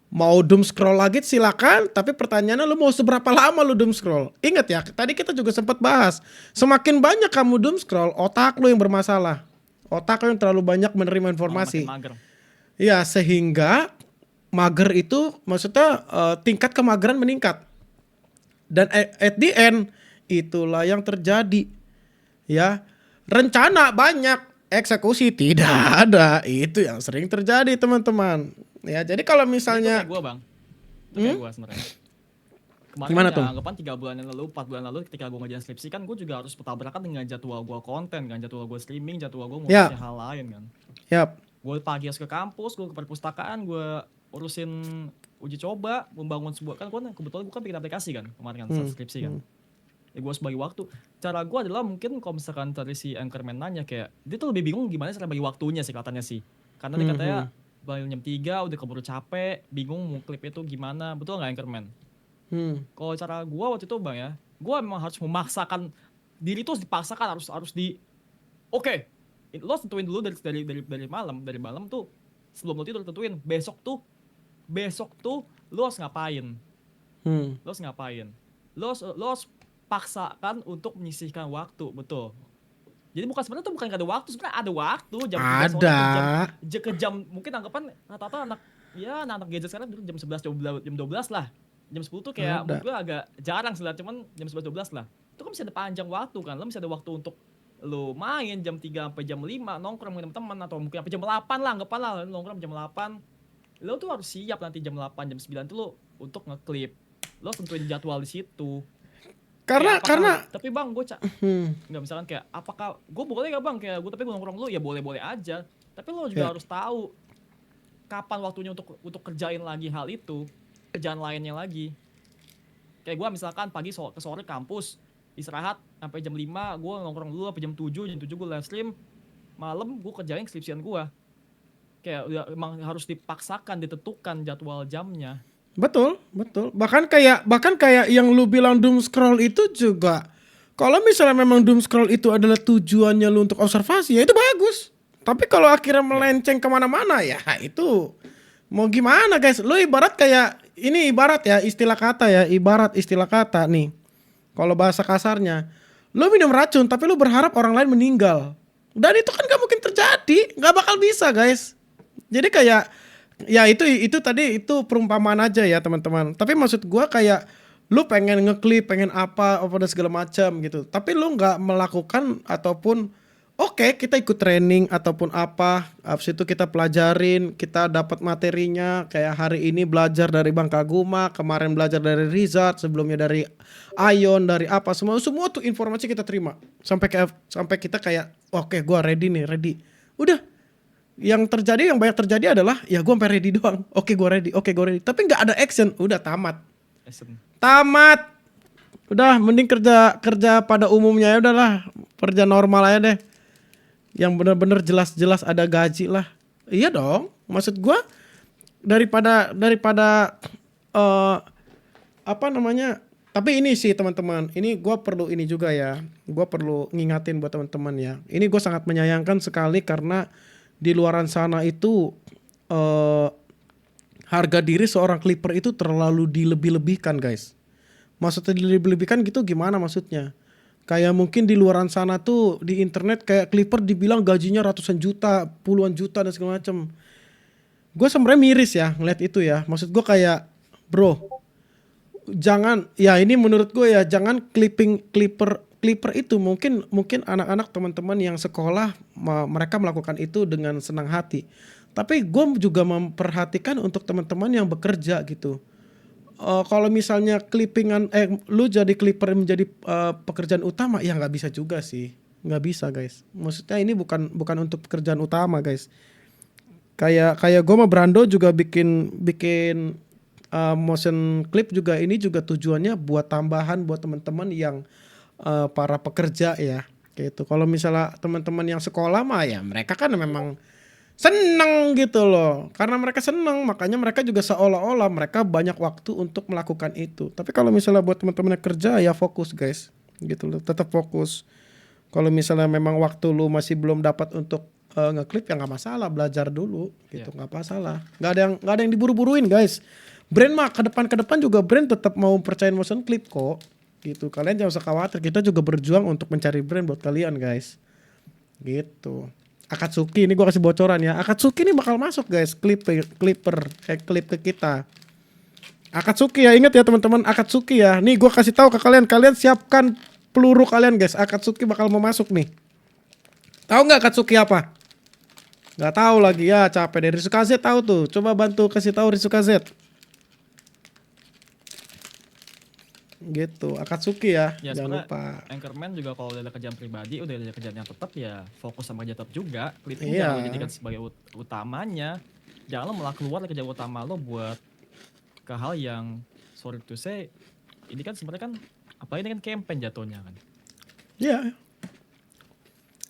mau doom scroll lagi silakan, tapi pertanyaannya lu mau seberapa lama lu doom scroll. Ingat ya, tadi kita juga sempat bahas, semakin banyak kamu doom scroll, otak lu yang bermasalah. Otak lu yang terlalu banyak menerima informasi. Iya, sehingga mager itu maksudnya tingkat kemageran meningkat. Dan at the end itulah yang terjadi. Ya, rencana banyak, eksekusi tidak ada. Itu yang sering terjadi, teman-teman. Ya, jadi kalau misalnya itu kayak gue bang, itu kayak gue sebenarnya. Kemarin gimana ya, tuh? anggapan 3 bulan yang lalu, 4 bulan lalu ketika gue ngerjain skripsi kan gue juga harus bertabrakan dengan jadwal gue konten kan, jadwal gue streaming, jadwal gue ngurusin hal lain kan. Yap. Gue pagi harus ke kampus, gue ke perpustakaan, gue urusin uji coba, membangun sebuah, kan gue kebetulan gue kan bikin aplikasi kan kemarin kan saat skripsi kan. Ya gue harus bagi waktu. Cara gue adalah mungkin kalau misalkan tadi si Anchorman nanya kayak, dia tuh lebih bingung gimana cara bagi waktunya sih katanya sih. Karena dia katanya bangun jam 3 udah keburu capek, bingung mau klip itu gimana, betul nggak Anchorman? Kalau cara gue waktu itu bang ya, gue memang harus memaksakan diri tuh, dipaksakan harus di oke, lo tentuin dulu dari malam tuh sebelum lo tidur tentuin besok tuh lo harus ngapain, lo harus paksakan untuk menyisihkan waktu, betul. Jadi bukan sebenarnya tuh bukan gak ada waktu, sebenarnya ada waktu jam 3 sore ke jam mungkin anggapan rata-rata anak gadget sekarang dulu jam 11 jam 12 lah. Jam 10 tuh kayak menurut gue agak jarang sih lah, cuman jam 11 12 lah. Itu kan bisa ada panjang waktu kan. Lo bisa ada waktu untuk lo main jam 3 sampai jam 5 nongkrong sama teman, atau mungkin sampai jam 8 lah, anggapan lah nongkrong jam 8. Lo tuh harus siap nanti jam 8 jam 9 tuh lo untuk ngeklip. Lo tentuin jadwal di situ. Karena tapi bang gue nggak, misalkan kayak apakah gue boleh nggak bang kayak gue tapi gue nongkrong dulu ya boleh aja, tapi lo juga harus tahu kapan waktunya untuk kerjain lagi hal itu, kerjaan lainnya lagi. Kayak gue misalkan pagi ke sore kampus istirahat sampai jam 5 gue nongkrong dulu sampai jam 7 gue live stream, malam gue kerjain skripsian gue. Kayak udah emang harus dipaksakan, ditentukan jadwal jamnya. Betul. Bahkan kayak yang lu bilang doom scroll itu juga, kalau misalnya memang doom scroll itu adalah tujuannya lu untuk observasi, ya itu bagus. Tapi kalau akhirnya melenceng kemana-mana, ya itu mau gimana guys? Lu ibarat kayak ini, ibarat istilah kata nih. Kalau bahasa kasarnya, lu minum racun tapi lu berharap orang lain meninggal, dan itu kan gak mungkin terjadi, gak bakal bisa guys. Jadi kayak ya itu tadi itu perumpamaan aja ya teman-teman. Tapi maksud gua kayak lu pengen ngeklip, pengen apa dan segala macam gitu. Tapi lu nggak melakukan ataupun oke, kita ikut training ataupun apa. Habis itu kita pelajarin, kita dapat materinya. Kayak hari ini belajar dari Bang Kaguma, kemarin belajar dari Rizat, sebelumnya dari Ayon, dari apa semua tuh informasi kita terima. Sampai kita kayak oke, gua ready. Udah. Yang banyak terjadi adalah ya gue sampai ready doang. Oke gue ready. Tapi nggak ada action. Udah tamat. Udah mending kerja pada umumnya ya udahlah. Kerja normal aja deh. Yang benar-benar jelas ada gaji lah. Iya dong. Maksud gue daripada apa namanya? Tapi ini sih teman-teman. Ini gue perlu ini juga ya. Gue perlu ngingatin buat teman-teman ya. Ini gue sangat menyayangkan sekali karena di luaran sana itu harga diri seorang clipper itu terlalu dilebih-lebihkan guys. Maksudnya dilebih-lebihkan gitu gimana maksudnya? Kayak mungkin di luaran sana tuh di internet kayak clipper dibilang gajinya ratusan juta, puluhan juta dan segala macam. gue sebenarnya miris ya ngeliat itu ya. Maksud gue kayak, bro, jangan, ya ini menurut gue ya, jangan clipper itu mungkin anak-anak teman-teman yang sekolah mereka melakukan itu dengan senang hati. Tapi gue juga memperhatikan untuk teman-teman yang bekerja gitu. Kalau misalnya lu jadi clipper menjadi pekerjaan utama, ya nggak bisa juga sih, nggak bisa guys. Maksudnya ini bukan untuk pekerjaan utama guys. Kayak gue sama Brando juga bikin motion clip juga, ini juga tujuannya buat tambahan buat teman-teman yang para pekerja ya. Gitu. Kalau misalnya teman-teman yang sekolah mah ya mereka kan memang seneng gitu loh. Karena mereka seneng, makanya mereka juga seolah-olah mereka banyak waktu untuk melakukan itu. Tapi kalau misalnya buat teman-teman yang kerja ya fokus guys. Gitu loh, tetap fokus. Kalau misalnya memang waktu lu masih belum dapat untuk ngeklip ya nggak masalah, belajar dulu gitu, nggak masalah. Nggak ada yang diburu-buruin guys. Brand mah ke depan juga brand tetap mau percayain motion clip kok. Gitu. Kalian jangan usah khawatir, kita juga berjuang untuk mencari brand buat kalian guys. Gitu. Akatsuki ini gua kasih bocoran ya. Akatsuki ini bakal masuk guys, klip ke kita. Akatsuki ya, ingat ya teman-teman, Akatsuki ya. Nih gua kasih tahu ke kalian, kalian siapkan peluru kalian guys. Akatsuki bakal mau masuk nih. Tahu nggak Akatsuki apa? Nggak tahu lagi ya, capek deh. Ritsuka Z tahu tuh. Coba bantu kasih tahu Ritsuka Z. Gitu, Akatsuki ya, jangan lupa. Anchorman juga kalau udah ada kerjaan pribadi, udah ada kerjaan yang tetap ya fokus sama kerja tetap juga. Clipping Iya. jangan dijadikan sebagai utamanya. Jangan lo malah keluar dari kerjaan utama lo buat ke hal yang sorry to say, ini kan sebenarnya kan apalagi ini kan campaign jatuhnya kan. Iya.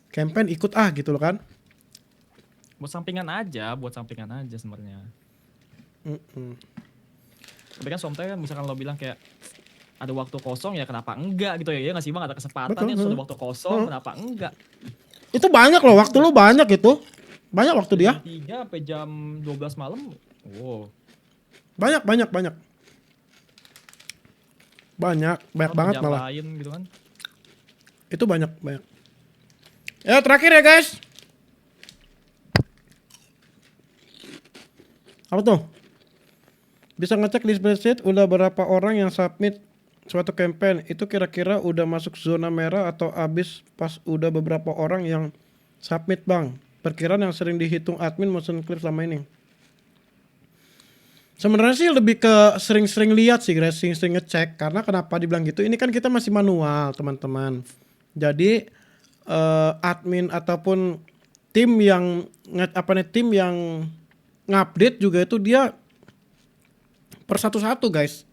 Campaign ikut gitu loh kan. Buat sampingan aja sebenarnya. Tapi kan sometimes kan misalkan lo bilang kayak ada waktu kosong ya kenapa enggak gitu ya nggak sih bang, ada kesempatan ya sudah waktu kosong kenapa enggak. Itu banyak loh, waktu lu banyak itu. Banyak waktu dia. Jam 3 sampai jam 12 malam. Wow. Banyak banget Jam malah. lain gitu kan. Itu banyak. Ya terakhir ya guys. Apa tuh? Bisa ngecek di spreadsheet udah berapa orang yang submit suatu campaign. Itu kira-kira udah masuk zona merah atau abis pas udah beberapa orang yang submit bang. Perkiraan yang sering dihitung admin motion clip selama ini. Sebenarnya sih lebih ke sering-sering lihat sih guys, sering-sering ngecek. Karena kenapa dibilang gitu? Ini kan kita masih manual teman-teman. Jadi admin ataupun tim yang ngupdate juga itu dia per satu-satu guys.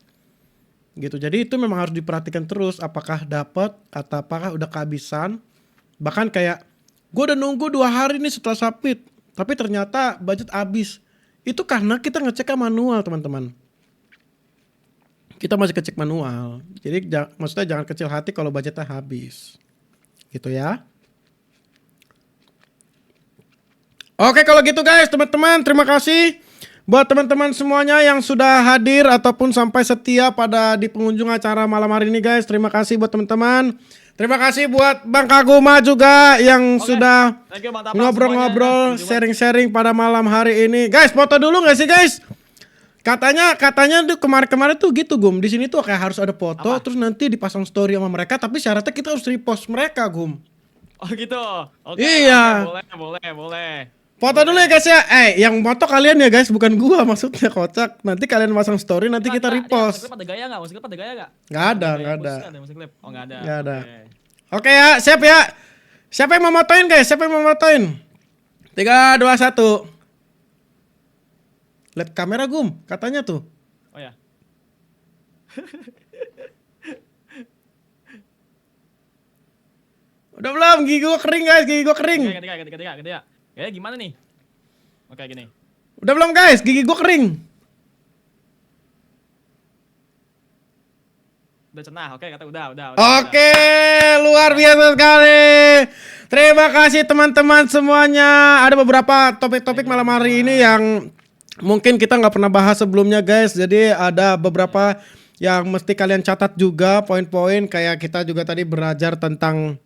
Gitu. Jadi itu memang harus diperhatikan terus apakah dapat atau apakah udah kehabisan. Bahkan kayak gue udah nunggu 2 hari nih setelah submit, tapi ternyata budget habis. Itu karena kita ngeceknya manual teman-teman. Kita masih ngecek manual. Jadi maksudnya jangan kecil hati kalau budgetnya habis. Gitu ya. Oke kalau gitu guys teman-teman, terima kasih buat teman-teman semuanya yang sudah hadir ataupun sampai setia di pengunjung acara malam hari ini guys. Terima kasih buat teman-teman. Terima kasih buat Bang Kaguma juga yang sudah ngobrol-ngobrol, sharing-sharing pada malam hari ini. Guys, foto dulu nggak sih guys? Katanya tuh kemarin tuh gitu Gum. Di sini tuh kayak harus ada foto, terus nanti dipasang story sama mereka. Tapi syaratnya kita harus repost mereka Gum. Oh gitu. Oke. Iya. Boleh. Foto dulu ya guys ya. Yang foto kalian ya guys, bukan gua maksudnya kocak. Nanti kalian pasang story, nanti kita repost. Musik clip ada gaya nggak? Nggak ada. Oh nggak ada. Nggak ada. Oke ya, siap ya. Siapa yang mau motoin guys? 3, 2, 1. Lihat kamera Gum, katanya tuh. Oh ya. Udah belum? Gigi gua kering guys, gigi gua kering. Ketiga. Ya gimana nih? Oke gini. Udah belum guys? Gigi gua kering. Udah cenah, oke kata udah. Oke, luar biasa sekali. Terima kasih teman-teman semuanya. Ada beberapa topik-topik malam hari ini yang mungkin kita nggak pernah bahas sebelumnya guys. Jadi ada beberapa yang mesti kalian catat juga poin-poin. Kayak kita juga tadi belajar tentang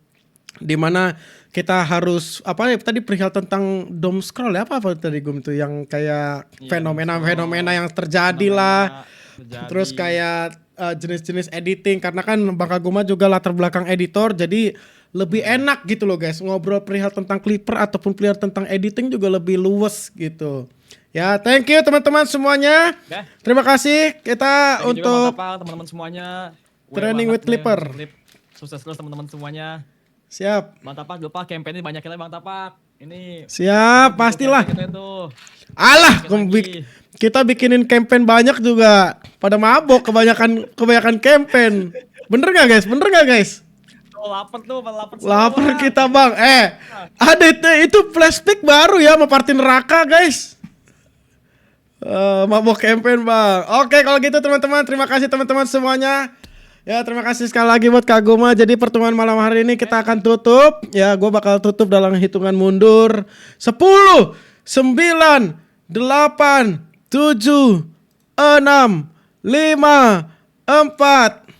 dimana kita harus apa ya tadi perihal tentang doom scroll ya apa tadi Gum itu yang kayak Iya, fenomena-fenomena yang terjadi lah. terjadi. Terus kayak jenis-jenis editing karena kan Bang Kaguma juga latar belakang editor jadi lebih enak gitu loh guys ngobrol perihal tentang Clipper ataupun perihal tentang editing juga lebih luwes gitu. Ya, thank you teman-teman semuanya. Oke. Terima kasih kita Thank you juga untuk Mantap teman-teman semuanya. Training Banget with Clipper. Clip. Sukses terus teman-teman semuanya. siap. Bang Tapak lupa campaign ini banyak lagi Bang Tapak. Ini Siap, pastilah. Kita itu. Alah, Lagi. kita bikinin campaign banyak juga. Pada mabok kebanyakan campaign. Bener gak guys? Oh, lapar tuh, lapar. Lapar kita bang. Ada itu flashback baru ya sama party neraka guys. Mabok campaign bang. Oke kalau gitu teman-teman, terima kasih teman-teman semuanya. Ya terima kasih sekali lagi buat Kaguma. Jadi pertemuan malam hari ini kita akan tutup. Ya gue bakal tutup dalam hitungan mundur 10, 9, 8, 7, 6, 5, 4,